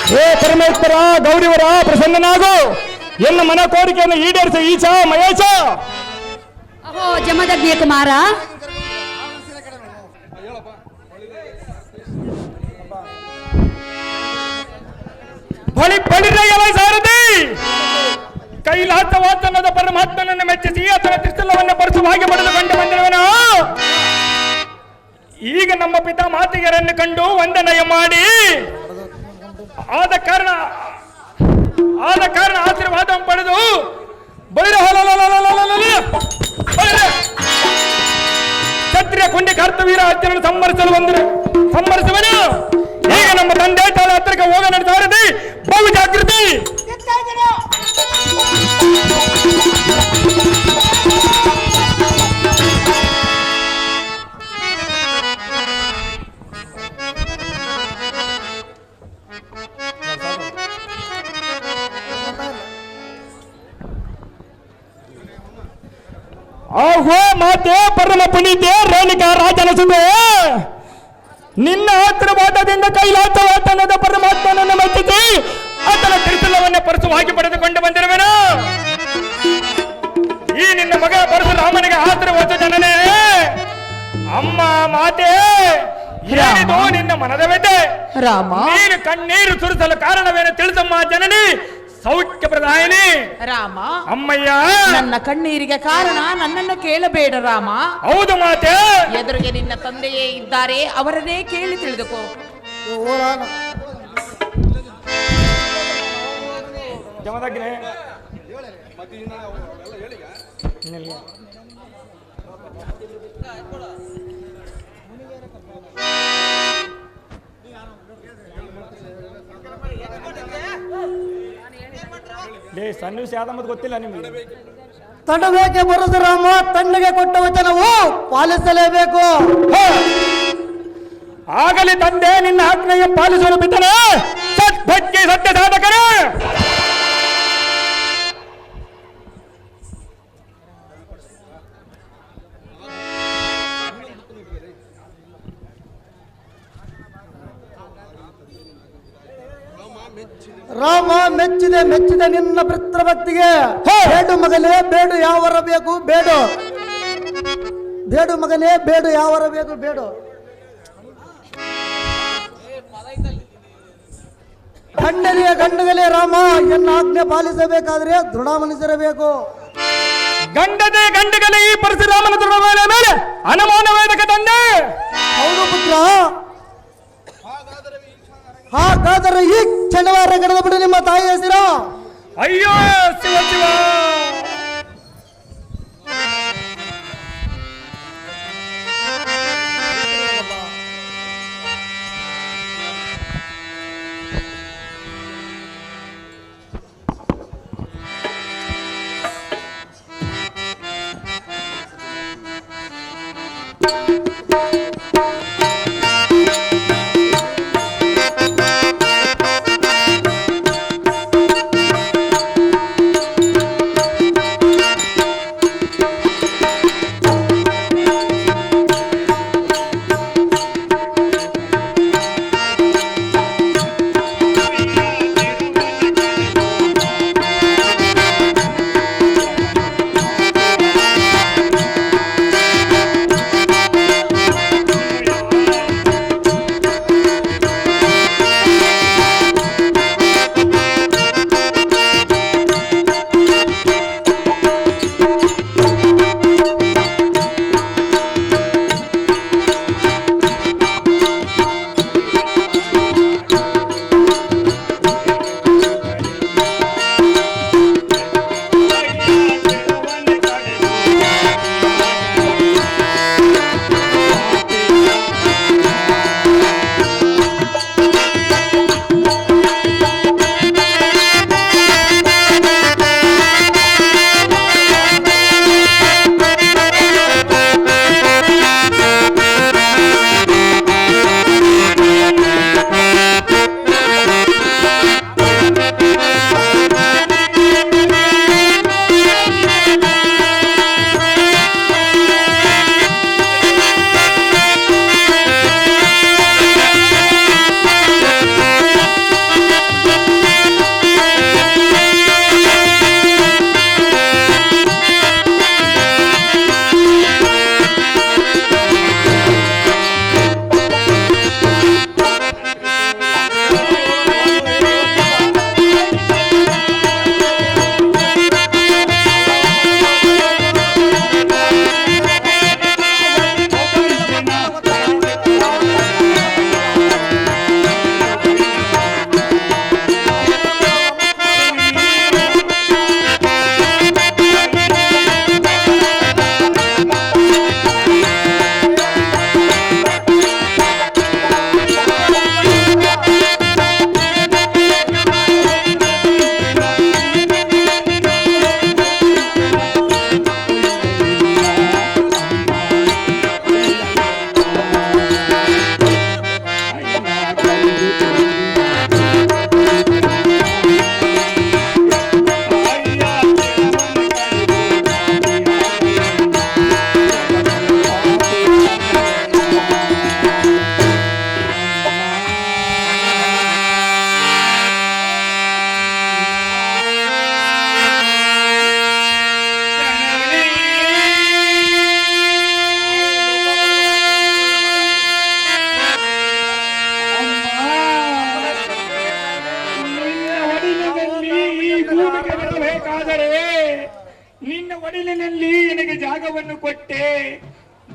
Speaker 1: ಹೇ ಪರಮೇಶ್ವರ ಗೌರಿವರ ಪ್ರಸನ್ನನಾಗು ಎನ್ನ ಮನ ಕೋರಿಕೆಯನ್ನು ಈಡೇರಿಸ ಈಶ ಮಹೇಶ.
Speaker 2: ಅಹೋ ಜಮದಗ್ನಿಯ ಕುಮಾರ
Speaker 1: ಬಳಿರಯ್ಯಲ ಸಾರಥಿ ಕೈಲಾಸವಾತನದ ಪರಮಾತ್ಮನನ್ನು ಮೆಚ್ಚಿಸಿ ಆತನ ತ್ರಿಶೂಲವನ್ನು ಪರಸುವಾಗಿ ಪಡೆದುಕೊಂಡು ಬಂದಿರುವನು. ಈಗ ನಮ್ಮ ಪಿತಾ ಮಾತಿಗರನ್ನು ಕಂಡು ವಂದನೆಯ ಮಾಡಿ ಆದ ಕಾರಣ ಆಶೀರ್ವಾದ ಪಡೆದು ಕ್ಷತ್ರಿಯ ಕುಂಡಿ ಕರ್ತವೀರ ಅರ್ಜುನನ್ನು ಸಂಹರಿಸುವನು. ಈಗ ನಮ್ಮ ತಂದೆ ತಾಳ ಹತ್ತಿರಕ್ಕೆ ಹೋಗ ನಡೆಸಾರದಿ ಬಹು ಜಾಗೃತಿ. ಆಹೋ ಮಾತೆ ಪರಮ ಪುನೀತೆ ರೇಣುಕಾ ರಾಜನ ಸುತೆ ನಿನ್ನ ಆಶೀರ್ವಾದದಿಂದ ಕೈಲಾಸವಾತನದ ಪರಮಾತ್ಮನನ್ನು ಮೆಚ್ಚಿಸಿ ಆತನ ತ್ರಿಶೂಲವನ್ನು ಪರಸುವಾಗಿ ಪಡೆದುಕೊಂಡು ಬಂದಿರುವೆನು. ಈ ನಿನ್ನ ಮಗ ಪರಶುರಾಮನಿಗೆ ಆಶೀರ್ವಾದ ಜನನೇ. ಅಮ್ಮ ಮಾತೆ ಏನಿದು ನಿನ್ನ ಮನದ ವ್ಯಥೆ?
Speaker 4: ರಾಮ,
Speaker 1: ನೀನು ಕಣ್ಣೀರು ಸುರಿಸಲು ಕಾರಣವೇನು ತಿಳಿಸಮ್ಮ ಜನನಿ. ಸೌಖ್ಯ ಪ್ರದಾಯನಿ
Speaker 4: ರಾಮ,
Speaker 1: ಅಮ್ಮಯ್ಯ,
Speaker 4: ನನ್ನ ಕಣ್ಣೀರಿಗೆ ಕಾರಣ ನನ್ನನ್ನು ಕೇಳಬೇಡ ರಾಮ.
Speaker 1: ಹೌದು ಮಾತೆ.
Speaker 4: ಎದುರಿಗೆ ನಿನ್ನ ತಂದೆಯೇ ಇದ್ದಾರೆ, ಅವರನ್ನೇ ಕೇಳಿ ತಿಳಿದುಕೋ.
Speaker 1: ಜಮದಗ್ನೆ ಸನ್ನಿವೇಶ ಯಾವ್ದಂಬುದು ಗೊತ್ತಿಲ್ಲ ನಿಮಗೆ.
Speaker 3: ತಂಡಬೇಕೆ ಪರಶುರಾಮ, ತಂಡಗೆ ಕೊಟ್ಟ ವಚನವು ಪಾಲಿಸಲೇಬೇಕು.
Speaker 1: ಆಗಲಿ ತಂದೆ, ನಿನ್ನ ಆಜ್ಞೆಯ ಪಾಲಿಸಲು ಬಿದ್ದನೆ ಸತ್ಯ ಸಾಧಕರು.
Speaker 3: ರಾಮ ಮೆಚ್ಚಿದೆ ನಿನ್ನ ಪುತ್ರ ಭಕ್ತಿಗೆ. ಬೇಡು ಮಗನೇ ಬೇಡು ಯಾವರ ಬೇಕು ಬೇಡು, ಬೇಡು ಮಗನೇ ಬೇಡು ಯಾವರ ಬೇಕು ಬೇಡು. ಗಂಡಗಲೇ ರಾಮ, ಎನ್ನ ಆಜ್ಞೆ ಪಾಲಿಸಬೇಕಾದ್ರೆ ದೃಢ ಮನಸ್ಸಿರಬೇಕು.
Speaker 1: ಗಂಡಗಲೇ ಈ ಪರಶುರಾಮನ ದೃಢ ಮೇಲೆ ಅನುಮಾನವೇದಕ ತಂದೆ.
Speaker 3: ಹೌದು ಪುತ್ರ, ಹಾಗಾದರೆ ಈ ಕ್ಷಣವಾರ ಗಡದ ಬಿಡು ನಿಮ್ಮ ತಾಯಿ ಹೆಸರು.
Speaker 1: ಅಯ್ಯೋ ಶಿವ ಶಿವ.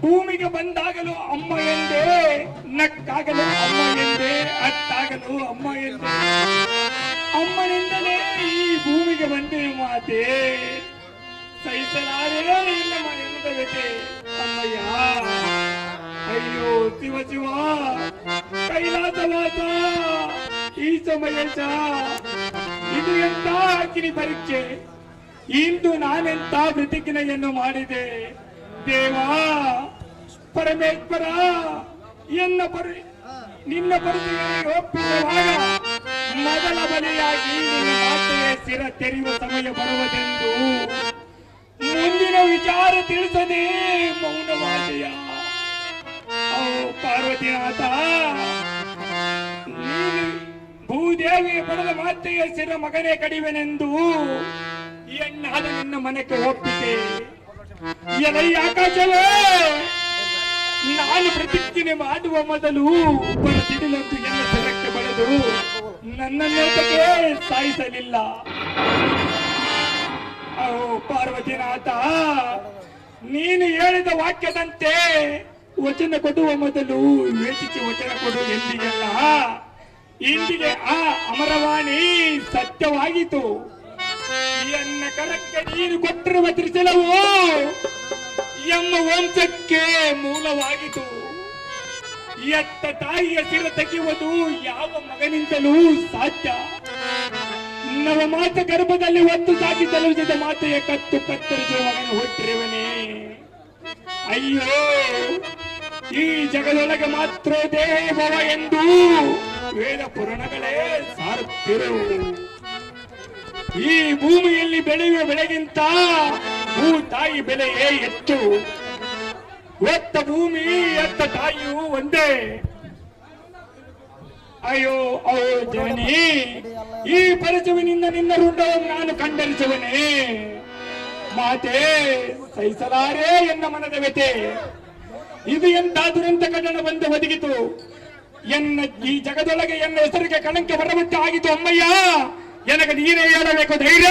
Speaker 1: ಭೂಮಿಗೆ ಬಂದಾಗಲೂ ಅಮ್ಮ ಎಂದೇ, ನಕ್ಕಾಗಲು ಅಮ್ಮ ಎಂದೇ, ಅತ್ತಾಗಲು ಅಮ್ಮ ಎಂದೇ. ಅಮ್ಮನಿಂದಲೇ ಈ ಭೂಮಿಗೆ ಬಂದೆ ಮಾತೆ, ಸಹಿಸಲಾರೇ ಇಲ್ಲ ಎನ್ನುವುದ ವ್ಯಥೆ ಅಮ್ಮಯ್ಯ. ಅಯ್ಯೋ ಶಿವ ಶಿವ, ಕೈಲಾಸವಾಸ, ಈ ಸಮಯೇಶ, ಇದು ಎಂತ ಅಗ್ನಿ ಪರೀಕ್ಷೆ. ಇಂದು ನಾನೆಂತ ಪ್ರತಿಜ್ಞೆಯನ್ನು ಮಾಡಿದೆ ದೇವಾ ಪರಮೇಶ್ವರ. ನಿನ್ನ ಪರಿಸ್ಥಿತಿಗೆ ಒಪ್ಪಿಸುವಾಗ ಮೊದಲ ಬಲಿಯಾಗಿ ನಿನ್ನ ಮಾತೆಯ ಸಿರ ತೆರೆಯುವ ಸಮಯ ಬರುವುದೆಂದು ಮುಂದಿನ ವಿಚಾರ ತಿಳಿಸದೆ ಮೌನವಾದೆಯ. ಓ ಪಾರ್ವತಿನಾಥ, ನೀನು ಭೂದೇವಿಗೆ ಪಡೆದ ಮಾತೆಯ ಸಿರ ಮಗನೇ ಕಡಿವೆನೆಂದು ಎಣ್ಣಾದ ನಿನ್ನ ಮನೆಗೆ ಒಪ್ಪಿದೆ. ಎಲೈ ಆಕಾಶವೇ, ನಾನು ಪ್ರತಿಜ್ಞೆ ಮಾಡುವ ಮೊದಲು ಬರದಿಡಲಂತೂ ಎಲ್ಲ ಸಿರಕ್ಕೆ ಬಳೆದು ನನ್ನನ್ನೇತಕ್ಕೆ ಸಾಯಿಸಲಿಲ್ಲ. ಓ ಪಾರ್ವತಿನಾಥ, ನೀನು ಹೇಳಿದ ವಾಕ್ಯದಂತೆ ವಚನ ಕೊಡುವ ಮೊದಲು ಯೋಚಿಸಿ ವಚನ ಕೊಡು ಎಂದಿಗೆಲ್ಲ. ಇಂದಿಗೆ ಆ ಅಮರವಾಣಿ ಸತ್ಯವಾಯಿತು. ಎನ್ನ ಕರಕ್ಕೆ ನೀನು ಕೊಟ್ಟಿರುವ ತ್ರಿಶಲವು ಎಮ್ಮ ವಂಶಕ್ಕೆ ಮೂಲವಾಗಿತು. ಎತ್ತ ತಾಯಿಯ ಸಿರ ತೆಗೆಯುವುದು ಯಾವ ಮಗನಿಂದಲೂ ಸಾಧ್ಯ. ನವಮಾಸ ಗರ್ಭದಲ್ಲಿ ಒತ್ತು ಸಾಕಿ ತಲುಪಿಸಿದ ಮಾತೆಯ ಕತ್ತು ಕತ್ತರಿಸುವ ಮಗನ ಹುಟ್ಟಿರುವನೇ. ಅಯ್ಯೋ, ಈ ಜಗದೊಳಗೆ ಮಾತ್ರ ದೇವವ ಎಂದು ವೇದ ಪುರಾಣಗಳೇ ಸಾರುತ್ತಿರು. ಈ ಭೂಮಿಯಲ್ಲಿ ಬೆಳೆಯುವ ಬೆಳೆಗಿಂತ ಭೂ ತಾಯಿ ಬೆಲೆಯೇ ಹೆಚ್ಚು. ಒತ್ತ ಭೂಮಿ ಎತ್ತ ತಾಯಿಯು ಒಂದೇ. ಅಯ್ಯೋ ಓ ಜನನಿ, ಈ ಪರಿಚಯವಿನಿಂದ ನಿನ್ನ ರುಂಡವನ್ನು ನಾನು ಖಂಡರಿಸುವನೇ. ಮಾತೆ, ಸಹಿಸಲಾರೇ ಎನ್ನ ಮನದ ವ್ಯತೆ. ಇದು ಎಂತ ದುರಂತ ಕನ್ನಡ ಬಂದು ಒದಗಿತು. ಈ ಜಗದೊಳಗೆ ಎನ್ನ ಹೆಸರಿಗೆ ಕಳಂಕ ಬರಬಟ್ಟು ಆಗಿತು ಅಮ್ಮಯ್ಯ. ನನಗೆ ನೀನೇ ಹೇಳಬೇಕು ಧೈರ್ಯ.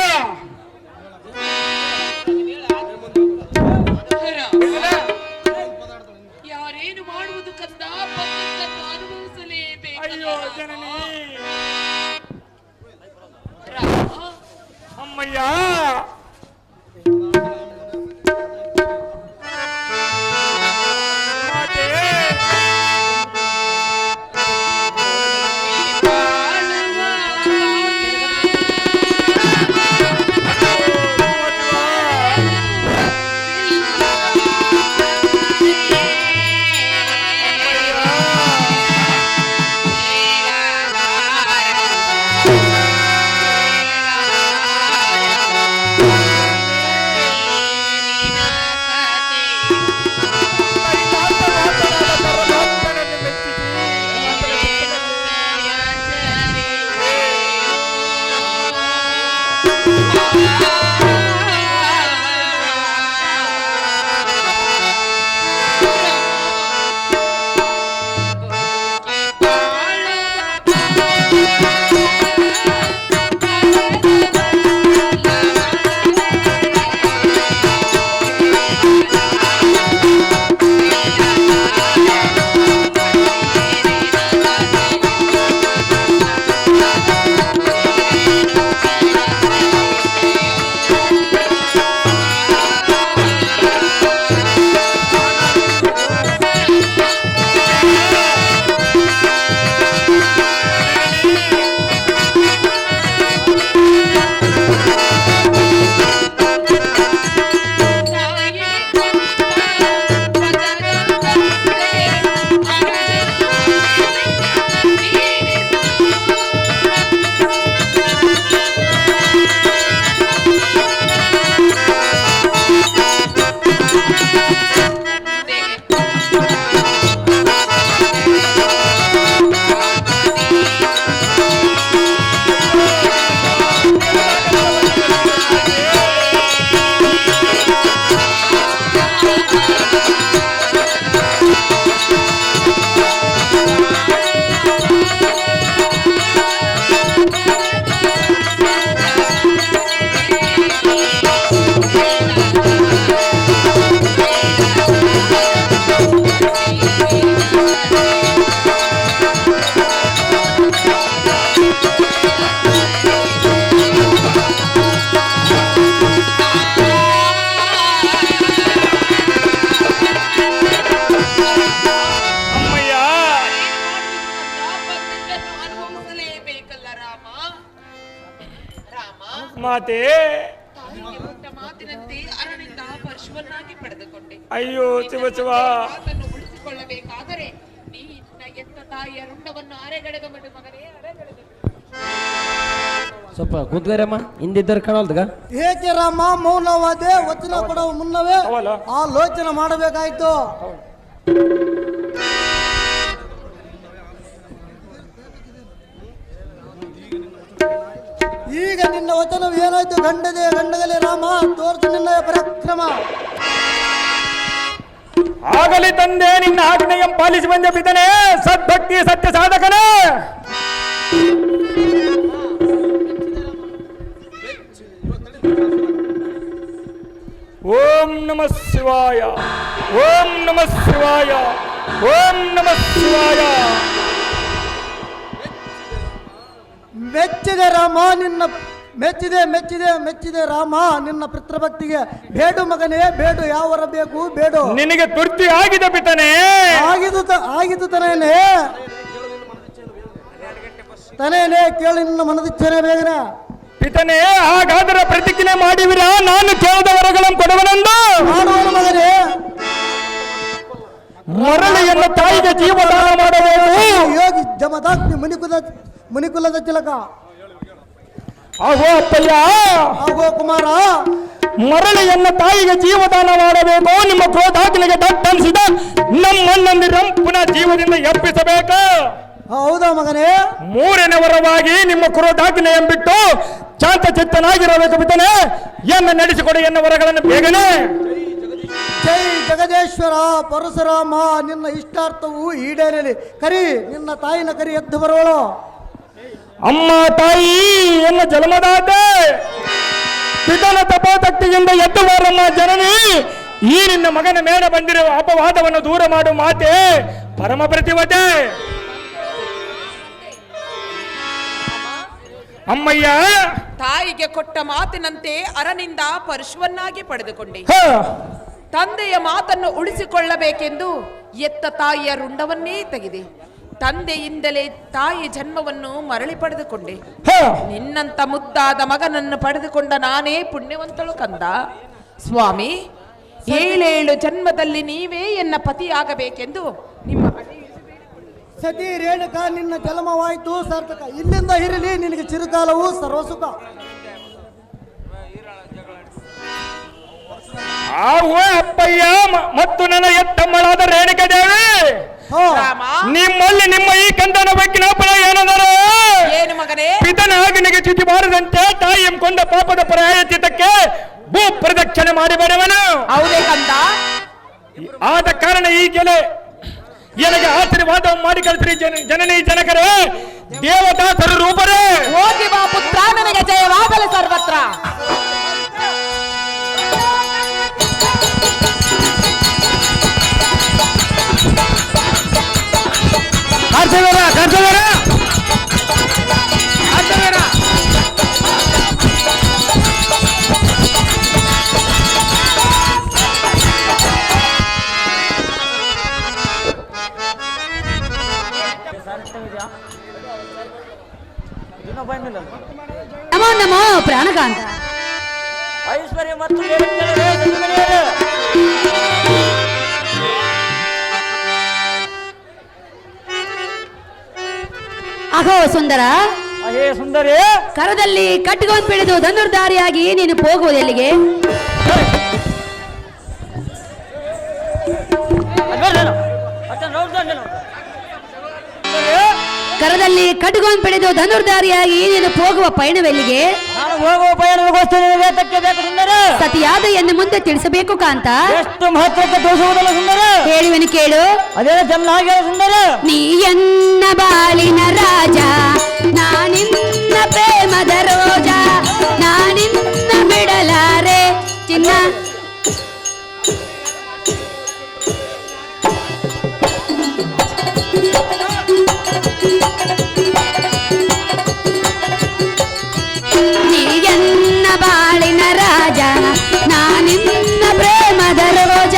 Speaker 4: ಯಾರೇನು ಮಾಡುವುದು ಕಷ್ಟ, ಅನುಭವಿಸಲೇಬೇಕು.
Speaker 1: ಅಯ್ಯೋ ಜನನಿ, ಅಮ್ಮಯ್ಯ. ಮಾತೆ.
Speaker 4: ತಾಯಿಗೆ ಕೊಟ್ಟ ಮಾತಿನಂತೆ ಅರನಿಂದ ಪರಶುವನ್ನಾಗಿ ಪಡೆದುಕೊಂಡೆ.
Speaker 1: ಅಯ್ಯೋ ಶಿವ ಶಿವ.
Speaker 4: ಮಾತನ್ನು ಉಳಿಸಿಕೊಳ್ಳಬೇಕಾದರೆ ನಿನ್ನ ಎತ್ತ ತಾಯಿಯ ರುಂಡವನ್ನು ಅರೆಗಡೆದು ಬಿಡು ಮಗನೇ, ಅರೆಗಡೆದು ಬಿಡು.
Speaker 5: ಸ್ವಲ್ಪ ಕೂತ್ಕರಮ್ಮ, ಹಿಂದಿದ್ದರು ಕಾಣಲ್ದಗ.
Speaker 3: ಏಕೆ ರಾಮ ಮೌನವಾದೆ? ವಚನ ಕೊಡುವ ಮುನ್ನವೇ
Speaker 1: ಅವಲ್ಲ.
Speaker 3: ಆಲೋಚನೆ ಮಾಡಬೇಕಾಯ್ತು. ಈಗ ನಿನ್ನ ವಚನವು ಏನಾಯ್ತು? ಗಂಡಗಲೆ ರಾಮ, ತೋರ್ಸು ನಿನ್ನ ಪರಾಕ್ರಮ.
Speaker 1: ಆಗಲಿ ತಂದೆ, ನಿನ್ನ ಆಜ್ಞೆಯಂ ಪಾಲಿಸಿ ಬಂದ ಪಿತನೇ, ಸದ್ಭಕ್ತಿ ಸತ್ಯ ಸಾಧಕನೇ. ಓಂ ನಮಃ ಶಿವಾಯ, ಓಂ ನಮಃ ಶಿವಾಯ, ಓಂ ನಮಃ ಶಿವಾಯ.
Speaker 3: ಮೆಚ್ಚಿದೆ ರಾಮ ನಿನ್ನ ಮೆಚ್ಚಿದೆ ರಾಮ ನಿನ್ನ ಪಿತೃಭಕ್ತಿಗೆ. ಬೇಡು ಮಗನೇ ಬೇಡು, ಯಾವರ ಬೇಕು ಬೇಡು.
Speaker 1: ನಿನಗೆ ತೃಪ್ತಿ ಆಗಿದೆ ಪಿತನೇ?
Speaker 3: ಆಗಿದು ತನೇನೆ ಕೇಳಿ ನಿನ್ನ ಮನದಿಚ್ಛನೆ ಬೇಗನೆ.
Speaker 1: ಪಿತನೇ, ಹಾಗಾದರೆ ಪ್ರತಿಜ್ಞೆ ಮಾಡಿವಿರಾ? ನಾನು ಕೇಳಿದ ವರಗಳನ್ನು ಕೊಡುವನೆಂದು.
Speaker 3: ಮಾಡುವನು ಮಗನೇ.
Speaker 1: ಮರಳಿ ಎಲ್ಲ ತಾಯಿಗೆ ಜೀವದಾನ ಮಾಡಬೇಕು.
Speaker 3: ಯೋಗಿ ಜಮದಾಗ್ನಿ ಮುನಿಕುಲದ ಚಿಲಕ.
Speaker 1: ಆಗೋ ಅಪ್ಪಯ್ಯ,
Speaker 3: ಆಗೋ ಕುಮಾರ.
Speaker 1: ಮರಳಿ ಎನ್ನ ತಾಯಿಗೆ ಜೀವದಾನ ಮಾಡಬೇಕು. ನಿಮ್ಮ ಕ್ರೋಧಾಗ್ನಿಗೆ ದಟ್ಟನಿಸಿದ ನಮ್ಮಣ್ಣಂದಿರಂ ಪುನಃ ಜೀವದಿಂದ ಎಬ್ಬಿಸಬೇಕು.
Speaker 3: ಹೌದಾ ಮಗನೇ?
Speaker 1: ಮೂರನೇ ವರವಾಗಿ ನಿಮ್ಮ ಕ್ರೋಧಾಗ್ನೆ ಎಂಬಿಟ್ಟು ಶಾಂತ ಚಿತ್ತನಾಗಿರಬೇಕು ಪಿತನೇ. ಎನ್ನ ನಡೆಸಿಕೊಡಿ ಎನ್ನ ವರಗಳನ್ನು ಬೇಗನೆ.
Speaker 3: ಜೈ ಜಗದೇಶ್ವರ ಪರಶುರಾಮ, ನಿನ್ನ ಇಷ್ಟಾರ್ಥವು ಈಡೇರಲಿ. ಕರಿ ನಿನ್ನ ತಾಯಿನ ಕರಿ, ಎದ್ದು ಬರೋಳು.
Speaker 1: ಅಮ್ಮ ತಾಯಿ ಎನ್ನ ಜನ್ಮದಾತೆ, ಪಿತನ ತಪೋತಕ್ತಿಯಿಂದ ಎದ್ದು ಬಾರಮ್ಮ ಜನನಿ. ಈ ನಿನ್ನ ಮಗನ ಮೇಲೆ ಬಂದಿರುವ ಅಪವಾದವನ್ನು ದೂರ ಮಾಡು ಮಾತೆ, ಪರಮ ಪ್ರತಿವತೆ. ಅಮ್ಮಯ್ಯ,
Speaker 4: ತಾಯಿಗೆ ಕೊಟ್ಟ ಮಾತಿನಂತೆ ಅರನಿಂದ ಪರಶುವನ್ನಾಗಿ ಪಡೆದುಕೊಂಡೆ.
Speaker 1: ಹ,
Speaker 4: ತಂದೆಯ ಮಾತನ್ನು ಉಳಿಸಿಕೊಳ್ಳಬೇಕೆಂದು ಎತ್ತ ತಾಯಿಯ ರುಂಡವನ್ನೇ ತೆಗೆದೆ. ತಂದೆಯಿಂದಲೇ ತಾಯಿ ಜನ್ಮವನ್ನು ಮರಳಿ ಪಡೆದುಕೊಂಡೆ.
Speaker 1: ಹ.
Speaker 4: ನಿನ್ನಂತ ಮುದ್ದಾದ ಮಗನನ್ನು ಪಡೆದುಕೊಂಡ ನಾನೇ ಪುಣ್ಯವಂತಳು ಕಂದ. ಸ್ವಾಮಿ, 7 ಜನ್ಮದಲ್ಲಿ ನೀವೇ ಎನ್ನ ಪತಿಯಾಗಬೇಕೆಂದು ನಿಮ್ಮ
Speaker 3: ಸತಿ ರೇಣುಕ ನಿನ್ನ ಜನ್ಮವಾಯಿತು ಸಾರ್ಥಕ. ಇಲ್ಲಿಂದ ಇರಲಿ ನಿನಗೆ ಚಿರಕಾಲವು ಸರ್ವಸುಖ.
Speaker 1: ಆವು ಅಪ್ಪಯ್ಯ ಮತ್ತು ನನ್ನ ಎತ್ತಮ್ಮಳಾದ ರೇಣುಕ ದೇವಿ,
Speaker 4: ರಾಮ,
Speaker 1: ನಿಮ್ಮಲ್ಲಿ ನಿಮ್ಮ ಈ ಕಂದನ ಬಗ್ಗೆ ಅಪರ ಏನಂದರೆ,
Speaker 4: ಏನು ಮಗನೇ?
Speaker 1: ಪಿತನ ಆಗನಿಗೆ ಚ್ಯುತಿ ಬಾರದಂತೆ ತಾಯಿ ಎಂಕೊಂಡ ಪಾಪದ ಪ್ರಾಯಚಿತಕ್ಕೆ ಭೂ ಪ್ರದಕ್ಷಿಣೆ ಮಾಡಿ ಬರುವನು.
Speaker 4: ಹೌದೇ ಕಂದ?
Speaker 1: ಆದ ಕಾರಣ ಈಗಲೇ ನನಗೆ ಆಶೀರ್ವಾದ ಮಾಡಿ ಕಳಿಸ್ರಿ ಜನನಿ ಜನಕರೇ, ದೇವದಾಸರ ರೂಪರೇ.
Speaker 4: ಹೋಗಿ ಬಾ ಪುತ್ರ, ನನಗೆ ಜಯವಾಗಲಿ ಸರ್ವತ್ರ.
Speaker 2: ನಮೋ ನಮೋ ಪ್ರಾಣಕಾಂತ.
Speaker 5: ಐಶ್ವರ್ಯ ಮತ್ತು
Speaker 2: ಅಹೋ ಸುಂದರ,
Speaker 5: ಅಹೇ ಸುಂದರಿ,
Speaker 2: ಕರದಲ್ಲಿ ಕಟ್ಟಿಕೊಂಡು ಬಿಡಿದು ಧನುರ್ಧಾರಿಯಾಗಿ ನೀನು ಹೋಗುವುದು ಎಲ್ಲಿಗೆ? ಕರದಲ್ಲಿ ಕಟ್ಟಿಕೊಂಡು ಬಿಡಿದು ಧನುರ್ಧಾರಿಯಾಗಿ ನೀನು ಹೋಗುವ ಪಯಣವೆಲ್ಲಿಗೆ?
Speaker 5: ನಾನು ಹೋಗುವ ಪಯಣಗೋಸ್ಕರ ಬೇಕು ಸುಂದರ.
Speaker 2: ಸತಿಯಾದ ಎಂದು ಮುಂದೆ ತಿಳಿಸಬೇಕು ಕಾಂತ.
Speaker 5: ಎಷ್ಟು ಮಹತ್ವಕ್ಕೆ ತೋರಿಸುವುದಲ್ಲ ಸುಂದರ.
Speaker 2: ಹೇಳುವೆನು ಕೇಳು.
Speaker 5: ಅದೇ ಚೆನ್ನಾಗಿ ಸುಂದರ.
Speaker 2: ನೀ ಎನ್ನ ಬಾಳಿನ ರಾಜ, ನಾನಿನ್ನ ಪ್ರೇಮದ ರೋಜ, ನಾನಿನ್ನ ಬಿಡಲಾರೆ ಚಿನ್ನ. ನೀ ಎನ್ನ ಬಾಳಿನ ರಾಜ, ನಾನಿನ್ನ ಪ್ರೇಮದ ರೋಜ,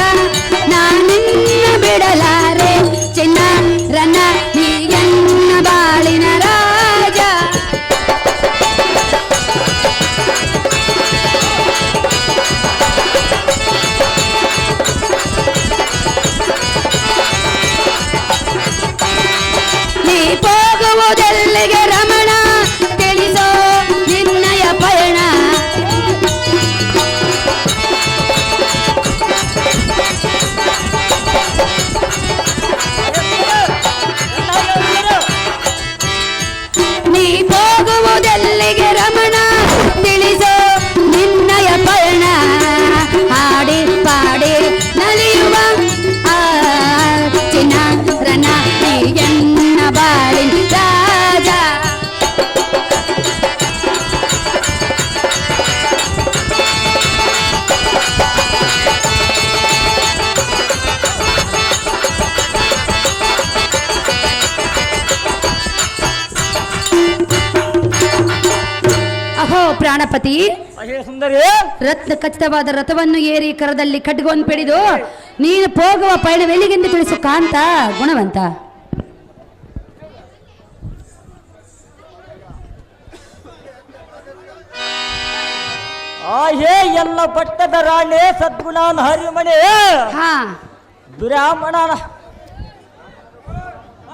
Speaker 2: ನಾನಿನ್ನ ಬಿಡಲಾರೆ ಚಿನ್ನ ರನ್ನ. ನೀ ಎನ್ನ ಬಾಳಿನ ರಾಜ. ಹೋಗುವುದೆಲ್ಲಿಗೆ ರಮಣ ತಿಳಿಸೋ ನಿನ್ನಯ ಪಯಣ ನೀ ಹೋಗುವುದೆಲ್ಲಿಗೆ ರಮಣ ತಿಳಿಸೋ ನಿನ್ನಯ ಪಯಣ ಹಾಡಿ ಪಾಡಿ ನಲಿಯುವ ಚಿನ್ನ ರಣ ನೀ ಎನ್ನ ಬಾಳಿನ ರಾಜ ಅಹೋ ಪ್ರಾಣಪತಿ
Speaker 5: ಅಹೇ ಸುಂದರಿ
Speaker 2: ರತ್ನ ಖಚಿತವಾದ ರಥವನ್ನು ಏರಿ ಕರದಲ್ಲಿ ಖಡ್ಗವನ್ನು ಪಿಡಿದು ನೀನು ಹೋಗುವ ಪಯಣವೆಲ್ಲಿಗೆಂದು ತಿಳಿಸು ಕಾಂತ ಗುಣವಂತ.
Speaker 5: ಆಹೇ ಎಲ್ಲ ಪಟ್ಟದ ರಾಣೆ ಸದ್ಗುಣಾನ್ ಹರಿಮಣೆ
Speaker 2: ಹಾ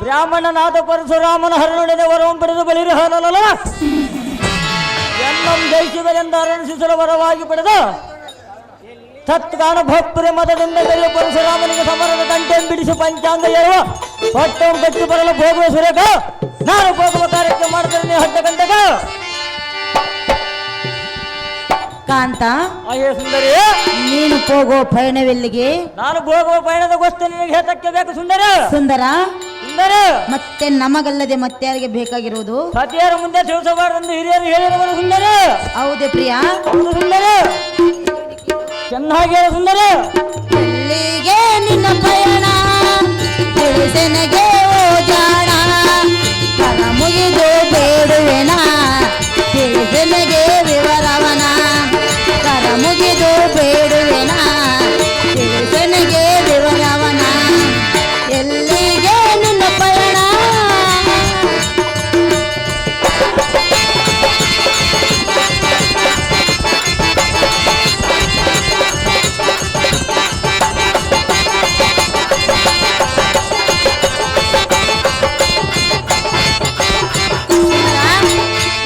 Speaker 5: ಬ್ರಾಹ್ಮಣನಾದ ಪರಶುರಾಮನ ಹರಳುಡೆದ ವರವನ್ನು ಪಡೆದು ಬಳಿರು ಹಾಲಲ್ಲ ಎನ್ನಂ ಜಯಿಸುವರೆಂದು ಅರಣಿಸಿಸಲು ವರವಾಗಿ ಪಡೆದ ಸತ್ಗಾನ ಭಕ್ತರೆ ಮತದಿಂದ ಬೆಳೆಯ ಪರಶುರಾಮನಿಗೆ ಸಮರದ ಗಂಟೆಯನ್ನು ಬಿಡಿಸಿ ಪಂಚಾಂಗ ಏರುವ ಪಟ್ಟವನ್ನು ಕಟ್ಟಿ ಬರಲು ಹೋಗುವ ಸುರೇಖ ನಾನು ಹೋಗುವ ಕಾರ್ಯಕ್ಕೆ ಮಾಡ್ತೇನೆ 10 ಗಂಟೆಗೆ.
Speaker 2: ಕಾಂತ
Speaker 5: ಅಯ್ಯೇ ಸುಂದರಿ
Speaker 2: ನೀನು ಹೋಗೋ ಪಯಣವೆಲ್ಲಿಗೆ?
Speaker 5: ನಾನು ಹೋಗುವ ಪಯಣದ ಗೊತ್ತು ನಿನಗೆ ಹೇತಕ್ಕೆ ಬೇಕು ಸುಂದರ
Speaker 2: ಸುಂದರ
Speaker 5: ಸುಂದರ
Speaker 2: ಮತ್ತೆ ನಮಗಲ್ಲದೆ ಮತ್ತಾರಿಗೆ ಬೇಕಾಗಿರುವುದು?
Speaker 5: ಸತಿಯರ ಮುಂದೆ ತಿಳಿಸಬಾರದೆಂದು ಹಿರಿಯರು ಹೇಳಿರುವರು ಸುಂದರ.
Speaker 2: ಹೌದೇ ಪ್ರಿಯ?
Speaker 5: ಹೌದು ಸುಂದರ, ಚೆನ್ನಾಗಿ ಹೇಳು ಸುಂದರ.
Speaker 2: ಎಲ್ಲಿಗೆ ನಿನ್ನ ಪಯಣ ತಿಳಿಸೆನಗೆ ಓ ಜಾಣ ಕರ ಮುಗಿದು ಬೇಡುವೆನ ತಿಳಿಸೆನಗೆ ವಿವರವನ ಕರ ಮುಗಿದು ಬೇಡುವೆನ ತಿಳಿಸೆನಗೆ ವಿವರವನ ಎಲ್ಲಿಗೆ ನಿನ್ನ ಪಯಣ?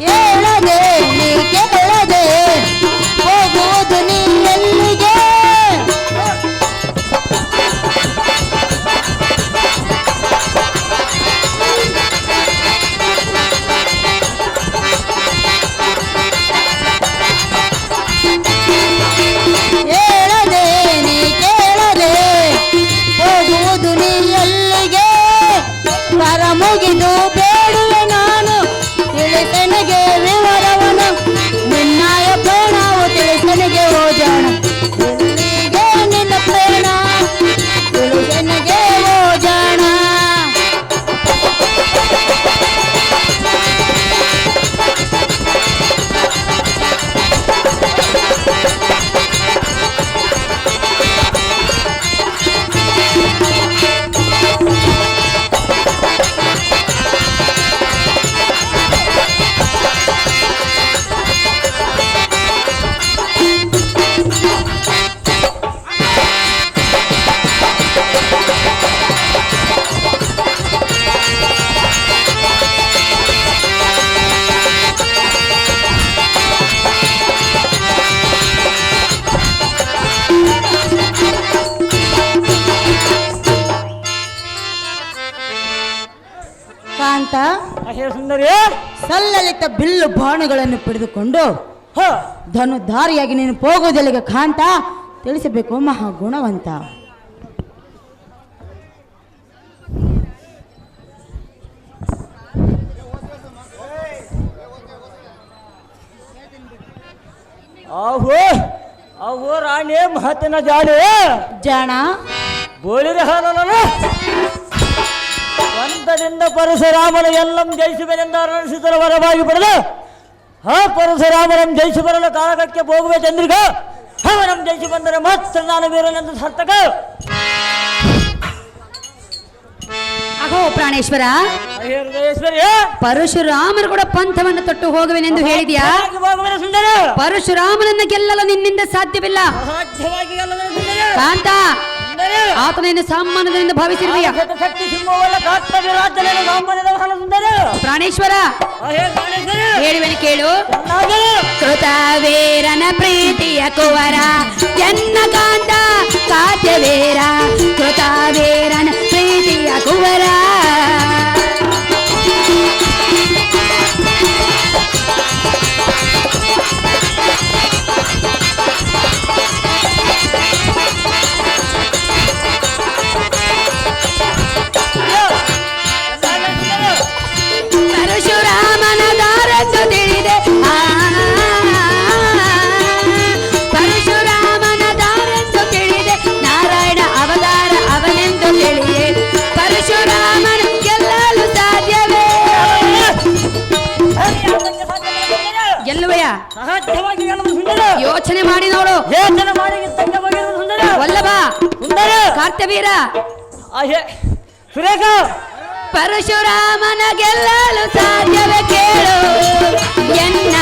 Speaker 2: ಹೇಳದೆ ನೀ ಕೇಳದೆ ಹೋಗುವುದು ನೀ ಎಲ್ಲಿಗೆ? ಹೇಳದೆ ನೀ ಕೇಳದೆ ಹೋಗುವುದು ನೀ ಎಲ್ಲಿಗೆ? ಕರ ಮುಗಿದು ಬೇಡುವೆ ನಾನು ತಿಳಿಸನಿಗೆ ವಿವರವನು ನಿನ್ನಾಯ ಪ್ರೇರಣವು ತಿಳಿಸನಿಗೆ ಓ ಜಾಣ ಎಲ್ಲಿಗೆ ನಿನ್ನ ಪ್ರೇರಣ ತಿಳಿಸನಿಗೆ ಓ ಜಾಣ. ಕಾಂತ
Speaker 5: ಅಹೇ ಸುಂದರಿ
Speaker 2: ಸಲ್ಲಲಿತ ಬಿಲ್ಲು ಬಾಣಗಳನ್ನು ಪಡೆದುಕೊಂಡು
Speaker 5: ಹ
Speaker 2: ಧನುಧಾರಿಯಾಗಿ ನೀನು ಹೋಗುವುದೆಲ್ಲಿಗೆ ಕಾಂತ ತಿಳಿಸಬೇಕು ಮಹಾಗುಣವಂತ.
Speaker 5: ಆಹೋ ಆಹೋ ರಾಣಿ ಮಹತ್ತಿನ ಜಾಲೆ
Speaker 2: ಜಾಣ
Speaker 5: ಬೋಳಿರ ಹಾಲಲ್ಲ ಸ್ವಂತದಿಂದ ಪರಶುರಾಮನ ಎಲ್ಲಂ ಜಯಿಸುವೆನೆಂದು ಅರಣಿಸಿದರ ವರವಾಗಿ ಪಡೆದ ಆ ಪರಶುರಾಮನಂ ಜಯಿಸಿ ಬರಲು ಕಾರಕಕ್ಕೆ ಹೋಗುವೆ ಚಂದ್ರಿಕ ಅವನಂ ಜಯಿಸಿ ಬಂದರೆ ಮಾತ್ರ ನಾನು ವೀರನೆಂದು ಸಾರ್ಥಕ.
Speaker 2: ಅಹೋ ಪ್ರಾಣೇಶ್ವರ,
Speaker 5: ಅಹೇ ಹೃದಯೇಶ್ವರಿ
Speaker 2: ಪರಶುರಾಮರು ಕೂಡ ಪಂಥವನ್ನು ತೊಟ್ಟು ಹೋಗುವೆನೆಂದು ಹೇಳಿದ್ಯಾ?
Speaker 5: ಹೋಗುವೆನ ಸುಂದರ,
Speaker 2: ಪರಶುರಾಮನನ್ನ ಗೆಲ್ಲಲು ನಿನ್ನಿಂದ ಸಾಧ್ಯವಿಲ್ಲ
Speaker 5: ಅಸಾಧ್ಯವಾಗಿ ಗೆಲ್ಲುವೆನು ಸುಂದರ.
Speaker 2: ಕಾಂತ,
Speaker 5: ಸುಂದರ
Speaker 2: ಆತನೇನು ಸಾಮಾನ್ಯದಿಂದ ಭಾವಿಸಿರುವೆಯ
Speaker 5: ಶಕ್ತಿ ಸಿಂಹವಲ್ಲ ಕಾರ್ತವ್ಯ ರಾಜ್ಯದಲ್ಲಿ ಸಾಮಾನ್ಯದ ಸುಂದರ
Speaker 2: ಪ್ರಾಣೇಶ್ವರ
Speaker 5: ಪ್ರಾಣೇಶ್ವರ
Speaker 2: ಹೇಳುವೆನು ಕೇಳು
Speaker 5: ಚೆನ್ನಾಗಿ
Speaker 2: ಕೃತವೀರನ ಪ್ರೀತಿಯ ಕುವರ ಎನ್ನ ಕಾಂತ ಕಾತ್ಯವೀರ ಕೃತವೀರನ ಪ್ರೀತಿಯ ಕುವರ ಪರಶುರಾಮನ ದಾರೆಂದು ತಿಳಿದೆ ಪರಶುರಾಮನ ದಾರೆಂದು ತಿಳಿದೆ ನಾರಾಯಣ ಅವತಾರ ಅವನೆಂದು ತಿಳಿದೆ ಪರಶುರಾಮನ ಗೆಲ್ಲಲು ಸಾಧ್ಯವೇ ಗೆಲ್ಲುವೆಯ
Speaker 5: ಸಹಜವಾಗಿ ಗೆಲ್ಲುವ ಸುಂದರ
Speaker 2: ಯೋಚನೆ ಮಾಡಿ ನೋಡು
Speaker 5: ಯೋಚನೆ ಮಾಡಿ ತಕ್ಕವಾಗಿರುವ ಸುಂದರ
Speaker 2: ವಲ್ಲಭ
Speaker 5: ಸುಂದರ
Speaker 2: ಕಾರ್ತವೀರ
Speaker 5: ಸುರೇಖ
Speaker 2: ಪರಶುರಾಮನ ಗೆಲ್ಲಲು ಸಾಧ್ಯವೇ ಕೇಳು ಎನ್ನ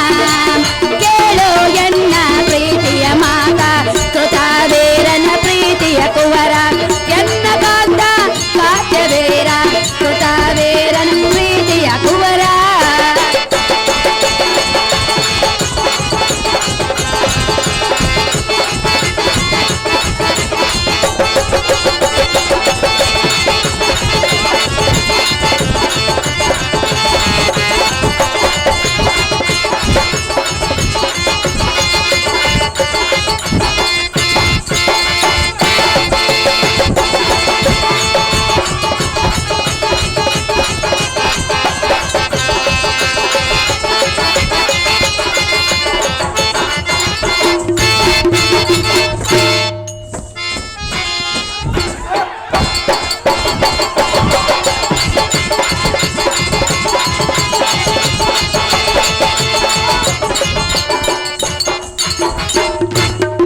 Speaker 2: ಕೇಳು ಎನ್ನ ಪ್ರೀತಿಯ ಮಾತ ಕೃತವೀರನ ಪ್ರೀತಿಯ ಕುವರ ಎನ್ನ ಕಾಂತ ಕಾತ್ಯವೀರ ಕೃತವೀರನ ಪ್ರೀತಿಯ ಕುವರ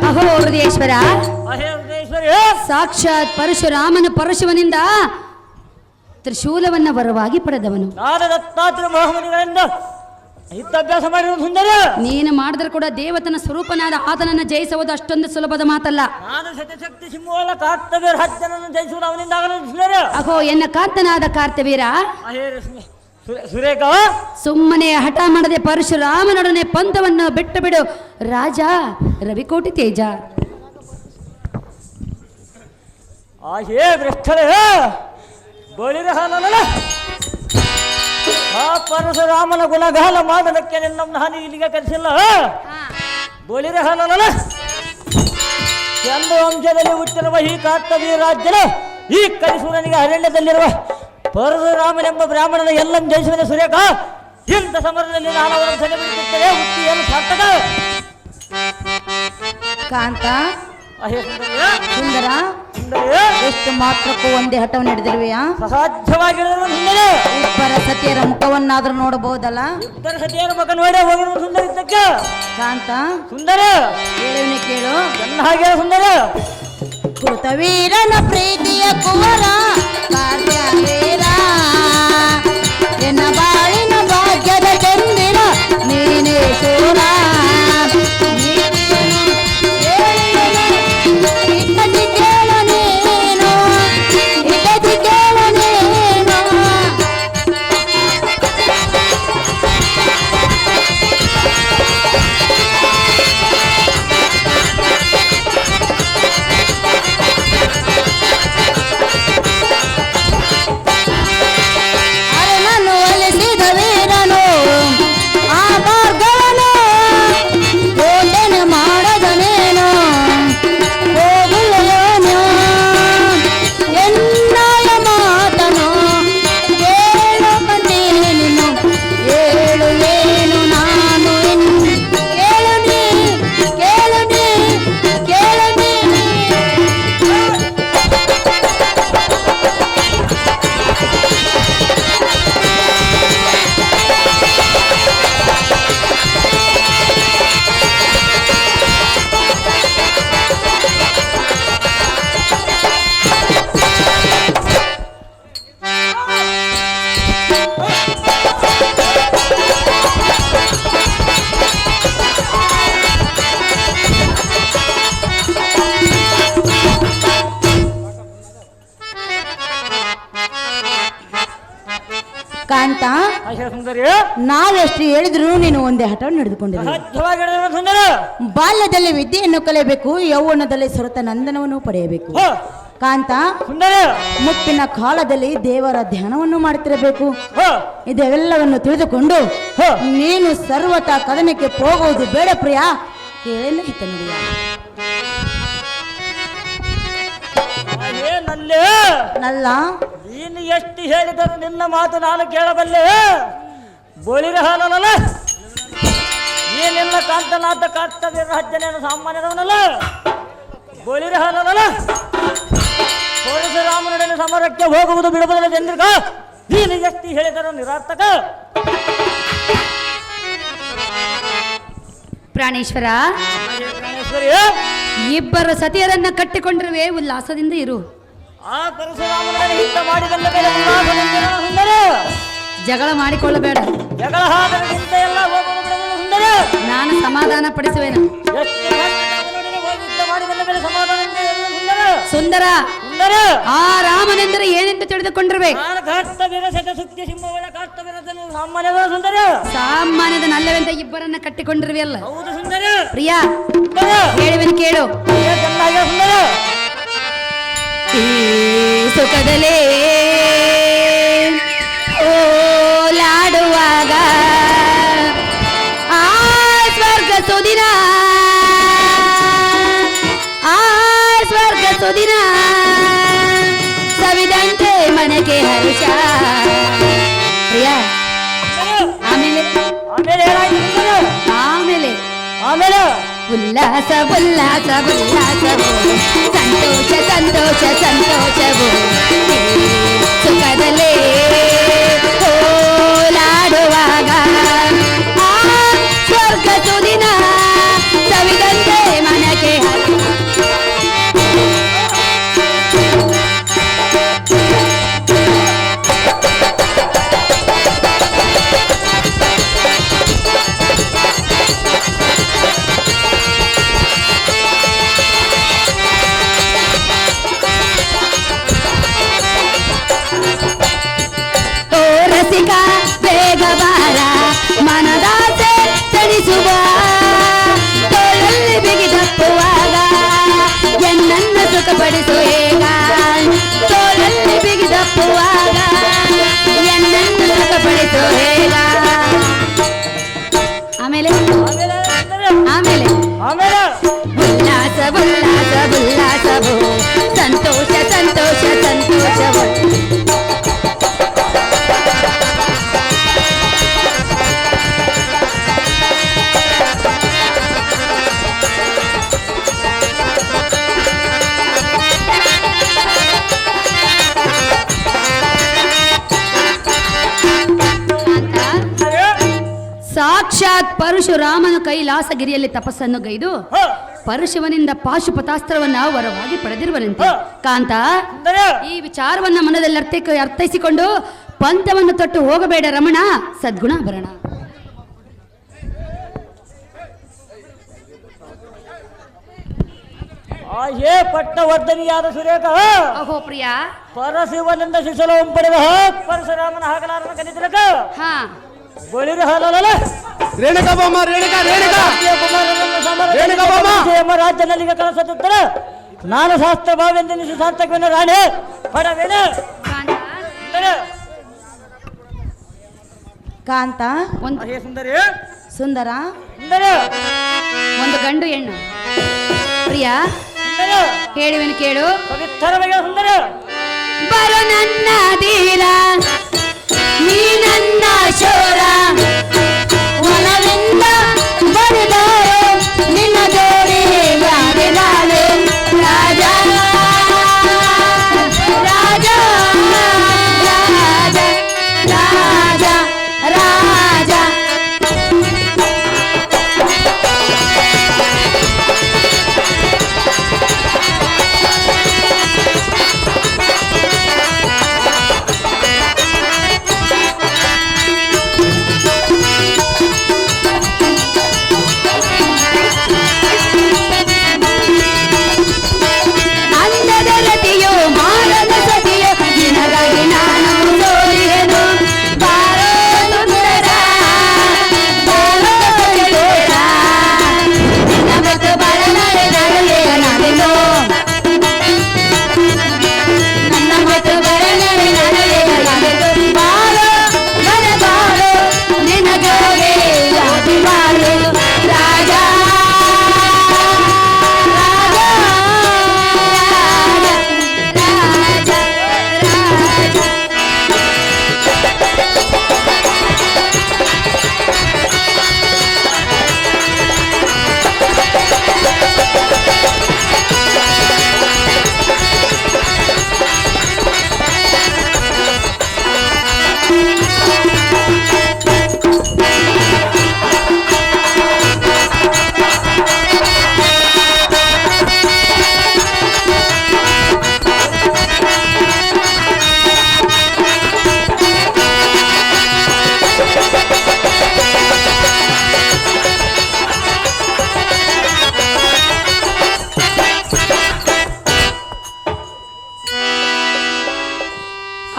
Speaker 2: ಅಹೋ ಹೃದಯೇಶ್ವರ ಸಾಕ್ಷಾತ್ ಪರಶುರಾಮನು ಪರಶುವನಿಂದ ತ್ರಿಶೂಲವನ್ನ ವರವಾಗಿ ಪಡೆದವನು
Speaker 5: ನಾನು ದತ್ತಾತ್ರೇಯ ಮಹಾಮುನಿಗಳಿಂದ ಯುದ್ಧಾಭ್ಯಾಸ ಮಾಡಿರುವ ಸುಂದರ
Speaker 2: ನೀನು ಮಾಡಿದ್ರೆ ಕೂಡ ದೇವತನ ಸ್ವರೂಪನಾದ ಆತನನ್ನ ಜಯಿಸುವುದು ಅಷ್ಟೊಂದು ಸುಲಭದ ಮಾತಲ್ಲ
Speaker 5: ನಾನು ಶಕ್ತಿ ಸಿಂಹವಲ್ಲ ಕಾರ್ತವ್ಯ ರಾಜ್ಯನನ್ನು ಜಯಿಸುವುದು ಅವನಿಂದ ಆಗಲು ಸುಂದರ
Speaker 2: ಅಹೋ ಎನ್ನ ಕಾಂತನಾದ ಕಾರ್ತವೀರ
Speaker 5: ಸುರೇಖ
Speaker 2: ಸುಮ್ಮನೆ ಹಠ ಮಾಡದೆ ಪರಶುರಾಮನೊಡನೆ ಪಂಥವನ್ನು ಬಿಟ್ಟು ಬಿಡು ರಾಜ ರವಿಕೋಟಿ ತೇಜ
Speaker 5: ಆಹೇ ಭ್ರಷ್ಟರೇ ಬಳಿರ ಹಾಲಲ್ಲ ಆ ಪರಶುರಾಮನ ಗುಣಗಾಲ ಮಾಡಲಿಕ್ಕೆ ನಿನ್ನ ಹಾನಿ ಇಲ್ಲಿಗೆ ಕರೆಸಿಲ್ಲ ಬಳಿರ ಹಾಲಲ್ಲ ಚಂದ್ರ ವಂಶದಲ್ಲಿ ಹುಟ್ಟಿರುವ ಈ ಕಾರ್ತವೀಯ ರಾಜ್ಯದ ಈ ಕಲಿಸೂರನಿಗೆ ಅರಣ್ಯದಲ್ಲಿರುವ ಪರಶುರಾಮನೆಂಬ ಬ್ರಾಹ್ಮಣನ ಎಲ್ಲಂ ಜಯಿಸುವ ಸುರೇಖ ಇಂಥ ಸಮರದಲ್ಲಿ ನಾನು ಅವರನ್ನು ಸೆರೆ ಬಿಡುತ್ತೇನೆ ಹುಟ್ಟಿ ಏನು ಸಾರ್ಥಕ
Speaker 2: ಕಾಂತ
Speaker 5: ಆಹೇ ಸುಂದರ
Speaker 2: ಸುಂದರ
Speaker 5: ಸುಂದರ
Speaker 2: ಎಷ್ಟು ಮಾತ್ರಕ್ಕೂ ಒಂದೇ ಹಠವನ್ನು ನಡೆದಿರುವೆಯಾ
Speaker 5: ಅಸಾಧ್ಯವಾಗಿರುವ ಸುಂದರ
Speaker 2: ಇಬ್ಬರ ಸತಿಯರ ಮುಖವನ್ನಾದ್ರೂ ನೋಡಬಹುದಲ್ಲ
Speaker 5: ಉತ್ತರ ಸತಿಯರ ಮಗ ನೋಡೇ ಹೋಗಿರುವ ಸುಂದರ ಇದ್ದಕ್ಕೆ
Speaker 2: ಕಾಂತ
Speaker 5: ಸುಂದರ
Speaker 2: ಹೇಳುವನೆ ಕೇಳು
Speaker 5: ನನ್ನ ಹಾಗೆ ಸುಂದರ
Speaker 2: ಕೃತವೀರನ ಪ್ರೀತಿಯ ಕುವರ ಕಾರ್ತವೀರ ಎನ್ನ ಬಾಳಿನ ಭಾಗ್ಯದ ಚಂದಿರ ನೀನೇ ಶೂರ ಕಾಂತ
Speaker 5: ಸುಂದರಿ
Speaker 2: ನಾವೆಷ್ಟು ಹೇಳಿದ್ರು ನೀನು ಒಂದೇ ಹಠವನ್ನು ನಡೆದುಕೊಂಡಿರು.
Speaker 5: ಸಹಜವಾಗಿ ಹೇಳಿದ್ರು ಸುಂದರ.
Speaker 2: ಬಾಲ್ಯದಲ್ಲಿ ವಿದ್ಯೆಯನ್ನು ಕಲಿಯಬೇಕು, ಯೌವನದಲ್ಲಿ ಸುರತ ನಂದನವನ್ನು ಪಡೆಯಬೇಕು.
Speaker 5: ಹ,
Speaker 2: ಕಾಂತ
Speaker 5: ಸುಂದರ.
Speaker 2: ಮುಪ್ಪಿನ ಕಾಲದಲ್ಲಿ ದೇವರ ಧ್ಯಾನವನ್ನು ಮಾಡುತ್ತಿರಬೇಕು.
Speaker 5: ಹ,
Speaker 2: ಇದೆಲ್ಲವನ್ನು ತಿಳಿದುಕೊಂಡು
Speaker 5: ಹ.
Speaker 2: ನೀನು ಸರ್ವತ ಕದನಕ್ಕೆ ಹೋಗುವುದು ಬೇಡ ಪ್ರಿಯ. ಕೇಳಲು ಹಿತ ನುಡಿಯ.
Speaker 5: ಏನಲ್ಲೇ
Speaker 2: ನಲ್ಲ
Speaker 5: ನೀನು ಎಷ್ಟು ಹೇಳಿದರೂ ನಿನ್ನ ಮಾತು ನಾನು ಕೇಳಬಲ್ಲೆ. ಬೋಳಿರ ಹಾಲಲ್ಲ ಈ ನಿನ್ನ ಕಾಂತನಾಥ ಕರ್ತವ್ಯ ರಾಜ್ಯನೇನು ಸಾಮಾನ್ಯದವನಲ್ಲ. ಬೋಳಿರ ಹಾಲಲ್ಲ ಪರಶುರಾಮನೊಡನೆ ಸಮರಕ್ಕೆ ಹೋಗುವುದು ಬಿಡುವುದರ ಚಂದ್ರಿಕ. ನೀನು ಎಷ್ಟು ಹೇಳಿದರೂ ನಿರಾರ್ಥಕ.
Speaker 2: ಪ್ರಾಣೇಶ್ವರ,
Speaker 5: ಪ್ರಾಣೇಶ್ವರಿ,
Speaker 2: ಇಬ್ಬರು ಸತಿಯರನ್ನ ಕಟ್ಟಿಕೊಂಡಿರುವೆ, ಉಲ್ಲಾಸದಿಂದ ಇರು.
Speaker 5: ಆ ಪರಶುರಾಮನೊಡನೆ ಯುದ್ಧ ಮಾಡಿದ ಮೇಲೆ ಉಲ್ಲಾಸದಿಂದ ಸುಂದರ.
Speaker 2: ಜಗಳ ಮಾಡಿಕೊಳ್ಳಬೇಡ.
Speaker 5: ಜಗಳ ಹಾದರದಿಂದ ಎಲ್ಲ ಹೋಗುವುದು ಬಿಡುವುದು ಸುಂದರ.
Speaker 2: ನಾನು ಸಮಾಧಾನ ಪಡಿಸುವೆನು.
Speaker 5: ಎಷ್ಟು ರಾಮನೊಡನೆ ಹೋಗಿ ಯುದ್ಧ ಮಾಡಿದ ಮೇಲೆ ಸಮಾಧಾನದಿಂದ ಇರು ಸುಂದರ.
Speaker 2: ಸುಂದರ,
Speaker 5: ಸುಂದರ,
Speaker 2: ಆ ರಾಮನೆಂದರೆ ಏನೆಂದು ತಿಳಿದುಕೊಂಡಿರುವೆ.
Speaker 5: ನಾನು ಕರ್ತವ್ಯದ ಸತ ಸುತ್ತಿ ಸಿಂಹಗಳ ಕರ್ತವ್ಯದ ಸಾಮಾನ್ಯದ ಸುಂದರ.
Speaker 2: ಸಾಮಾನ್ಯದ ನಲ್ಲವೆಂದ ಇಬ್ಬರನ್ನ ಕಟ್ಟಿಕೊಂಡಿರುವೆ ಅಲ್ಲ.
Speaker 5: ಹೌದು ಸುಂದರ.
Speaker 2: ಪ್ರಿಯ,
Speaker 5: ಸುಂದರ,
Speaker 2: ಹೇಳುವೆನು ಕೇಳು.
Speaker 5: ಚೆನ್ನಾಗಿ ಸುಂದರ.
Speaker 2: ಈ ಸುಖದಲ್ಲೇ ಓಲಾಡುವಾಗ ಆ ಸ್ವರ್ಗ ಸುದಿನ, ಆ ಸ್ವರ್ಗ ಸುದಿನ ಸವಿದಂತೆ ಮನಕ್ಕೆ ಹರ್ಷ. ಪ್ರಿಯ, ಆಮೇಲೆ
Speaker 5: ಆಮೇಲೆ ಏನಾಯ್ತು ಸುಂದರ?
Speaker 2: ಆಮೇಲೆ
Speaker 5: ಆಮೇಲೆ
Speaker 2: ಉಲ್ಲಾಸ ಉಲ್ಲಾಸ ಉಲ್ಲಾಸವು, ಸಂತೋಷ ಸಂತೋಷ ಸಂತೋಷವು, ಸುಖದಲ್ಲೇ ಓಲಾಡುವಾಗ ಆ ಸ್ವರ್ಗ ಸುದಿನ ಸವಿದಂತೆ ಮನಕ್ಕೆ ರಸಿಕ ಬೇಗ ಬಾರ, ಮನದಾಸೆ ತಣಿಸುವ, ತೋಳಲ್ಲಿ ಬಿಗಿದಪ್ಪುವಾಗ ಎನ್ನನ್ನು ಸುಖಪಡಿಸು ಹೇಗ, ತೋಳಲ್ಲಿ ಬಿಗಿದಪ್ಪುವಾಗ ಎನ್ನನ್ನು ಸುಖಪಡಿಸು ಹೇಗ. ಆಮೇಲೆ
Speaker 5: ಆಮೇಲೆ ಸುಂದರ.
Speaker 2: ಆಮೇಲೆ
Speaker 5: ಆಮೇಲೆ
Speaker 2: ಉಲ್ಲಾಸ ಉಲ್ಲಾಸ ಉಲ್ಲಾಸವು, ಸಂತೋಷ ಸಂತೋಷ ಸಂತೋಷವು. ಸಾಕ್ಷಾತ್ ಪರಶುರಾಮನು ಕೈಲಾಸಗಿರಿಯಲ್ಲಿ ತಪಸ್ಸನ್ನು ಗೈದು
Speaker 5: ಹ,
Speaker 2: ಪರಶುವನಿಂದ ಪಾಶುಪತಾಸ್ತ್ರವನ್ನ ವರವಾಗಿ ಪಡೆದಿರುವನಂತೆ. ಕಾಂತ,
Speaker 5: ಸುಂದರ.
Speaker 2: ಈ ವಿಚಾರವನ್ನ ಮನದಲ್ಲಿ ಅರ್ಥೈಸಿಕೊಂಡು ಪಂಥವನ್ನು ತೊಟ್ಟು ಹೋಗಬೇಡ ರಮಣ, ಸದ್ಗುಣ ಭರಣ.
Speaker 5: ಆಶೆ ಪಟ್ಟವರ್ಧನಿಯಾದ ಸುರೇಖ
Speaker 2: ಅಹೋ ಪ್ರಿಯ,
Speaker 5: ಪರಶಿವನಿಂದ ಶಿಶುಲ ಪಡೆದ ಪರಶುರಾಮನ ಹಾಗಲಾರನ ಕಲಿತಿರಕ.
Speaker 2: ಹಾ
Speaker 5: ಬೋಳಿರ ಹಾಲಲ್ಲ
Speaker 3: ರೇಣುಕಾ ಬಾಮ, ರೇಣುಕಾ ರೇಣುಕಾ ರೇಣುಕಾ ಬಾಮ.
Speaker 5: ರಾಜ್ಯನಲ್ಲಿಗೆ ಕಳಿಸುತ್ತಾರೆ. ನಾನು ಶಾಸ್ತ್ರ ಭಾವೆಂದೆನಿಸಿ ಸಾರ್ಥಕವನ್ನು ರಾಣೆ ಪಡವೇಣ.
Speaker 2: ಕಾಂತ, ಕಾಂತ ಒಂದು
Speaker 5: ಅಹೇ ಸುಂದರಿ,
Speaker 2: ಸುಂದರ,
Speaker 5: ಸುಂದರ,
Speaker 2: ಒಂದು ಗಂಡು ಹೆಣ್ಣು. ಪ್ರಿಯ,
Speaker 5: ಸುಂದರ,
Speaker 2: ಹೇಳುವೆನು ಕೇಳು.
Speaker 5: ಪವಿತ್ರವಾಗಿ ಸುಂದರ.
Speaker 2: ಬರೋ ನನ್ನ ಧೀರ, ನೀ ನನ್ನ ಶೋರ, ಒಲವಿಂದ ಬರಿದಾರೆ ನಿನ್ನ ಜೋಡಿ ಯಾರಿಗಾಳೆ ರಾಜ ರಾಜ ರಾಜ ರಾಜ ರಾಜ.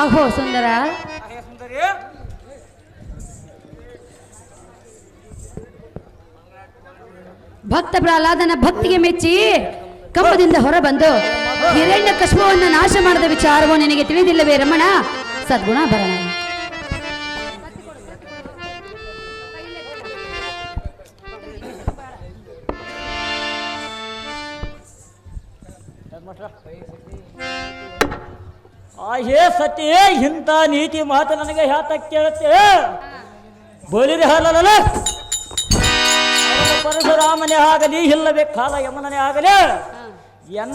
Speaker 2: ಅಹೋ ಸುಂದರ,
Speaker 5: ಸುಂದರಿ
Speaker 2: ಭಕ್ತ ಪ್ರಹ್ಲಾದನ ಭಕ್ತಿಗೆ ಮೆಚ್ಚಿ ಕಂಬದಿಂದ ಹೊರಬಂದು ಹಿರಣ್ಯ ಕಶ್ಮವನ್ನು ನಾಶ ಮಾಡಿದ ವಿಚಾರವು ನಿನಗೆ ತಿಳಿದಿಲ್ಲವೇ ರಮಣ? ಸದ್ಗುಣ ಭರಣ.
Speaker 5: ಹೇ ಸತಿ, ಇಂಥ ನೀತಿ ಮಾತು ನನಗೆ ಯಾತ ಕೇಳುತ್ತೆ? ಬೋಲಿರಿ ಹಾಲಲ್ಲ ಪರಶುರಾಮನೇ ಆಗಲಿ, ಇಲ್ಲವೇ ಕಾಲ ಯಮನನೇ ಆಗಲಿ,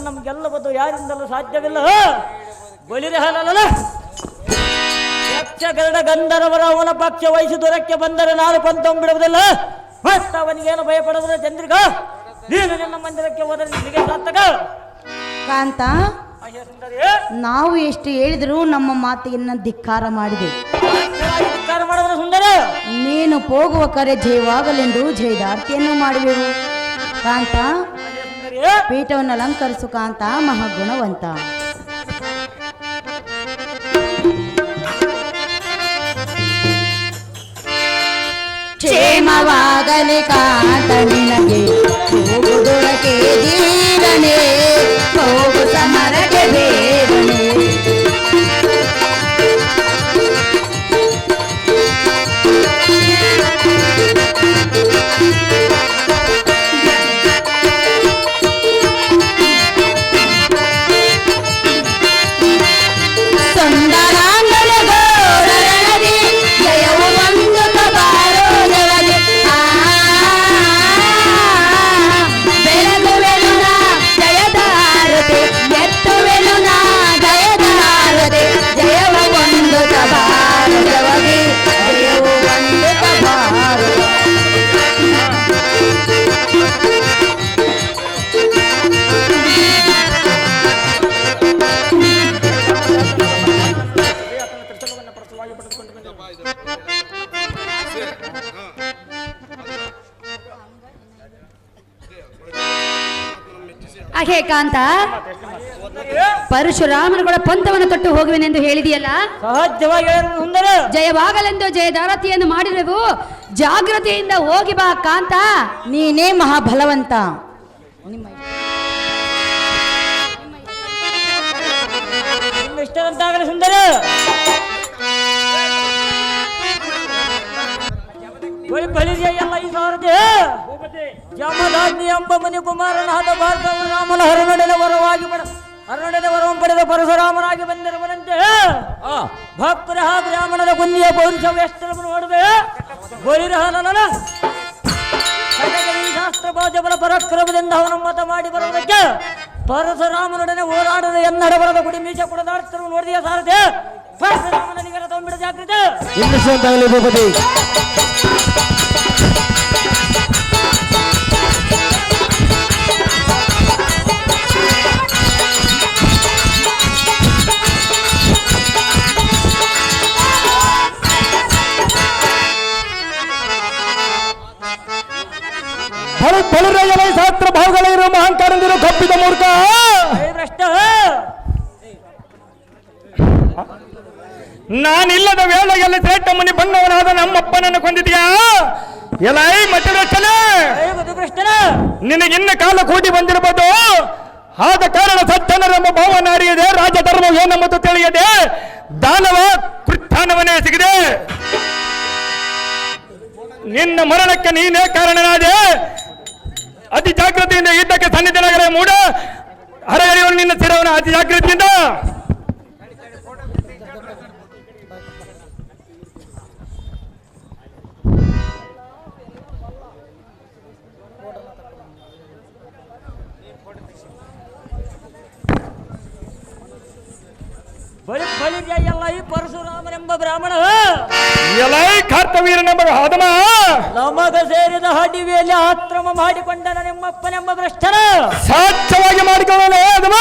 Speaker 5: ನಮ್ಗೆಲ್ಲಬಹುದು ಯಾರಿಂದಲೂ ಸಾಧ್ಯವಿಲ್ಲ. ಬೋಲಿರಿ ಹಾಲಲ್ಲ ಯಕ್ಷ ಗರುಡ ಗಂಧರ್ವರ ಅವನ ಪಕ್ಷ ವಹಿಸಿ ದೂರಕ್ಕೆ ಬಂದರೆ ನಾನು ಕೊಂತೊಂಬಿಡುವುದಿಲ್ಲ. ಮತ್ತ ಅವನಿಗೇನು ಭಯಪಡುವುದಿಲ್ಲ. ಚಂದ್ರಿಕಾ, ನೀನು ನಿನ್ನ ಮಂದಿರಕ್ಕೆ ಹೋದರೆ ನಿನಗೆ ಸಾರ್ಥಕ.
Speaker 2: ಕಾಂತ, ನಾವು ಎಷ್ಟು ಹೇಳಿದರೂ ನಮ್ಮ ಮಾತಿಗೆ ಧಿಕ್ಕಾರ ಮಾಡಿದೆ.
Speaker 5: ಧಿಕ್ಕಾರ ಮಾಡಿದ್ರೆ ಸುಂದರ,
Speaker 2: ನೀನು ಹೋಗುವ ಕರೆ ಜಯವಾಗಲೆಂದು ಜಯದಾರ್ತಿಯನ್ನು ಮಾಡುವೆವು. ಕಾಂತ, ಪೀಠವನ್ನು ಅಲಂಕರಿಸು ಕಾಂತ, ಮಹಾಗುಣವಂತ. ಕ್ಷೇಮವಾಗಲಿ ಕಾಂತ ನಿನಗೆ, ಹೋಗುದೊಳಗೆ ದೀರನೆ, ಹೋಗು ಸಮರಕ್ಕೆ ಬೇಗನೆ. ಸುಂದರಾಂಗನ ಗೋರಣದಿ ಜಯವು ಒಂದು ಬಾರೋ ಜಗದಿ. ಬೆಳಗುವೆನು ನಾ ಜಯದಾರತೆ, ಎತ್ತುವೆನು ನಾ ಜಯದಾರತೆ, ಜಯವ ಒಂದು ಬಾರೋ ಜಗದಿ, ಜಯವು ಒಂದು ಬಾರೋ. ಅಹೇ ಕಾಂತ, ಪರಶುರಾಮನುಗಳ ಪಂಥವನ್ನು ತೊಟ್ಟು ಹೋಗುವೆನೆಂದು ಹೇಳಿದೆಯಲ್ಲ,
Speaker 5: ಸಹಜವಾಗಿ ಹೇಳಿದ್ರು ಸುಂದರ.
Speaker 2: ಜಯವಾಗಲೆಂದು ಜಯದಾರತಿಯನ್ನು ಮಾಡಿರೆವು. ಜಾಗೃತಿಯಿಂದ ಹೋಗಿ ಬಾ ಕಾಂತ, ನೀನೇ ಮಹಾಬಲವಂತ.
Speaker 5: ನಿಮ್ಮ ಇಷ್ಟದಂತಾಗಲಿ ಸುಂದರ. ಬಳಿರಿಯ ಎಲ್ಲ ಈ ಸಾರಥಿ ಜಮದಾಗ್ನಿ ಎಂಬ ಮನಿ ಕುಮಾರನಾದ ಭಾರ್ಗವ ರಾಮನ ಹರನೊಡೆದ ವರವಾಗಿ ಹರನೊಡೆದ ವರವನ್ನು ಪಡೆದ ಪರಶುರಾಮನಾಗಿ ಬಂದಿರುವನಂತೆ ಭಕ್ತರ ಬ್ರಾಹ್ಮಣರ ಕುಂದಿಯ ಪೌರುಷವು ಎಷ್ಟರನ್ನು ನೋಡಿದೆ. ಬಳಿರ ಈ ಶಾಸ್ತ್ರ ಬಾಧ್ಯಬಲ ಪರಾಕ್ರಮದಿಂದ ಅವನ ಮತ ಮಾಡಿ ಬರುವುದಕ್ಕೆ ಪರಶುರಾಮನೊಡನೆ ಓಡಾಡದ ಎನ್ನಡ ಬರದ ಗುಡಿ ಮೀಸ ಕುಡದಾಡ್ತಿರುವ ನೋಡಿದೆಯ ಸಾರಥಿ. ಪರಶುರಾಮನ ನಿಗರ ತೊಂಬಿಡ ಜಾಗೃತಿ.
Speaker 1: ಶಾಸ್ತ್ರ ಭಾವಗಳಿರುವ ಮಹಾಂಕಾರಂದಿರು ಕಪ್ಪಿದ ಮೂರ್ಖ. ನಾನಿಲ್ಲದ ವೇಳೆಯಲ್ಲಿ ಶ್ರೇಷ್ಠ ಮುನಿ ಬಂದವನಾದ ನಮ್ಮಪ್ಪನನ್ನು ಕೊಂದಿದೆಯಾ? ಎಲೈ ಮತದಷ್ಟೇ ನಿನಗಿನ್ನ ಕಾಲ ಕೂಡಿ ಬಂದಿರಬಹುದು. ಆದ ಕಾರಣ ಸಜ್ಜನರೆಂಬ ಭಾವನೆ ಅರಿಯದೆ, ರಾಜಧರ್ಮ ಏನೆಂಬುದು ತಿಳಿಯದೆ ದಾನವ ಕೃತ್ಯಾನವನೇ ಸಿಗಿದೆ. ನಿನ್ನ ಮರಣಕ್ಕೆ ನೀನೇ ಕಾರಣನಾದೆ. ಅತಿ ಜಾಗೃತಿಯಿಂದ ಇದ್ದಕ್ಕೆ ಸನ್ನಿಧಿನಗರ ಮೂಡ ಹರಗರಿಯವರು ನಿನ್ನ ಸ್ಥಿರವನ ಅತಿ ಜಾಗೃತಿಯಿಂದ.
Speaker 5: ಎಲ್ಲ ಈ ಪರಶುರಾಮನೆಂಬ ಬ್ರಾಹ್ಮಣ
Speaker 1: ಎಲೈ ಕಾರ್ತವೀರನೆಂಬ ಹದಮ
Speaker 5: ನಮಗ ಸೇರಿದ ಹಡಿವಿಯಲ್ಲಿ ಆಕ್ರಮ ಮಾಡಿಕೊಂಡನ ನಿಮ್ಮಪ್ಪನೆಂಬ ಭ್ರಷ್ಟನ
Speaker 1: ಸಾಧ್ಯವಾಗಿ ಮಾಡಿಕೊಳ್ಳೋಣ ಹದಮ.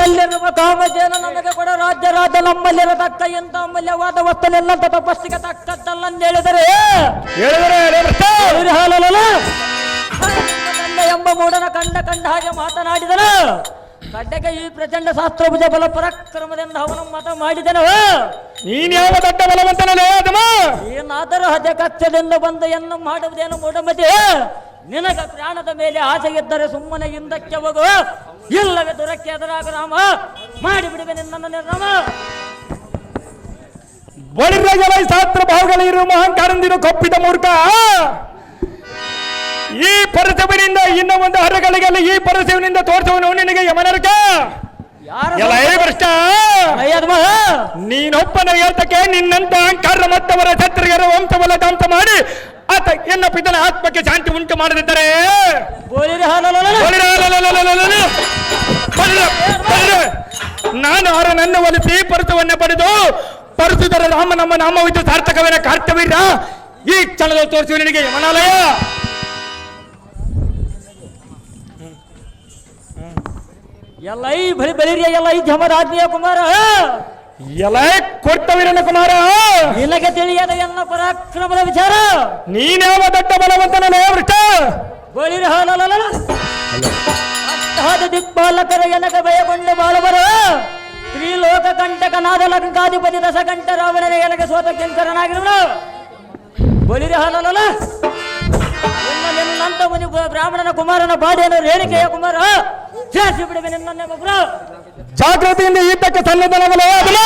Speaker 5: ಎಲ್ಲೆಲ್ಲಿರುವ ಕಾಮಜೇನ ನಮಗೆ ಕೊಡ ರಾಜ್ಯರಾದ ನಮ್ಮಲ್ಲಿರತಕ್ಕ ಎಂತ ಅಮೂಲ್ಯವಾದ ವಸ್ತುಲೆಲ್ಲಂತ ತಪಸ್ಸಿಗೆ ತಕ್ಕದ್ದಲ್ಲಂದೇಳಿದರೆ ಎಂಬ ಮೂಡನ ಕಂಡ ಹಾಗೆ ಮಾತನಾಡಿದನು. ಖಡ್ಡಕ ಈ ಪ್ರಚಂಡ ಶಾಸ್ತ್ರಭುಜ ಬಲ ಪರಾಕ್ರಮದಿಂದ ಅವನ ಮತ ಮಾಡಿದನು.
Speaker 1: ನೀನ್ ಯಾವ ದೊಡ್ಡ ಬಲವಂತನಲ್ಲೇ ಅದಮ್ಮ?
Speaker 5: ಏನಾದರೂ ಹದೆ ಕಚ್ಚದಿಂದ ಬಂದು ಎನ್ನು ಮಾಡುವುದೇನು ಮೂಢಮತಿ? ನಿನಗ ಪ್ರಾಣದ ಮೇಲೆ ಆಸೆ ಇದ್ದರೆ ಸುಮ್ಮನೆ ಹಿಂದಕ್ಕೆ ಹೋಗು, ಇಲ್ಲವೇ ದುರಕ್ಕೆ ಎದುರಾಗ ರಾಮ. ಮಾಡಿಬಿಡುವೆ ನಿನ್ನನ್ನು ನಿರ್ರಾಮ.
Speaker 1: ಬಳಿರಗಳ ಶಾಸ್ತ್ರ ಭಾವಗಳಿರುವ ಅಹಂಕಾರದಿಂದ ಕೊಪ್ಪಿದ ಮೂರ್ಖ. ಈ ಪರಸವನಿಂದ ಇನ್ನ ಒಂದು ಹರಗಳಿಗೆಲ್ಲ ಈ ಪರಸವನಿಂದ ತೋರಿಸುವನು ನಿನಗೆ ಯಮನರ್ಕ. ಎಲ್ಲ ಏ ಭ್ರಷ್ಟ, ನೀನೊಬ್ಬನ ಹೇಳ್ತಕ್ಕೆ ನಿನ್ನಂತ ಅಹಂಕಾರ ಮತ್ತವರ ಶತ್ರುಗರ ವಂಶಬಲ ಧ್ವಂಸ ಮಾಡಿ ಆತ ಎನ್ನ ಪಿತನ ಆತ್ಮಕ್ಕೆ ಶಾಂತಿ ಉಂಟು ಮಾಡದಿದ್ದರೆ ನಾನು ಅವರ ನನ್ನ ಒಲಿಸಿ ಪರಸವನ್ನ ಪಡೆದು ಪರಸುದರ ರಾಮ ನಮ್ಮ ನಾಮವಿದ್ದು ಸಾರ್ಥಕವೇನ ಕರ್ತವ್ಯ ಈ ಕ್ಷಣದಲ್ಲಿ ತೋರಿಸುವ ನಿನಗೆ ಯಮನಾಲಯ.
Speaker 5: ಎಲ್ಲ ಈ ಬಳಿ ಬಳಿರಿಯ ಎಲ್ಲ ಈ ಜಮರಾಜ್ಞಿಯ ಕುಮಾರ,
Speaker 1: ಎಲ್ಲ ಕೊಡ್ತವೀರನ ಕುಮಾರ.
Speaker 5: ನಿನಗೆ ತಿಳಿಯದ ಎಲ್ಲ ಪರಾಕ್ರಮದ ವಿಚಾರ.
Speaker 1: ನೀನ್ಯಾವ ದೊಡ್ಡ ಬಲವಂತನಲ್ಲ ವೃಷ್ಟ.
Speaker 5: ಬಳಿರ ಅಷ್ಟಾದ ದಿಕ್ಪಾಲಕರ ಎನಕ ಭಯಗೊಂಡು ಬಾಳಬರ. ತ್ರಿಲೋಕ ಕಂಟಕನಾದ ಲಂಕಾಧಿಪತಿ ದಶಕಂಠ ರಾವಣನ ಎನಗೆ ಸೋತ ಕಿಂಕರನಾಗಿರುವನು. ಬಳಿರ ಹಾಲಲ್ಲ ನಿನ್ನಂತ ಮುನಿ ಬ್ರಾಹ್ಮಣನ ಕುಮಾರನ ಬಾಧೆಯನ್ನು ರೇಣಿಕೆಯ ಕುಮಾರ ಜಾಸ್ತಿ ಬಿಡುವೆ ನಿನ್ನೆ ಮಗುರ.
Speaker 1: ಜಾಗೃತಿಯಿಂದ ಯುದ್ಧಕ್ಕೆ ಸನ್ನದ್ಧನಾಗಲೇ ಅದಲ್ಲ.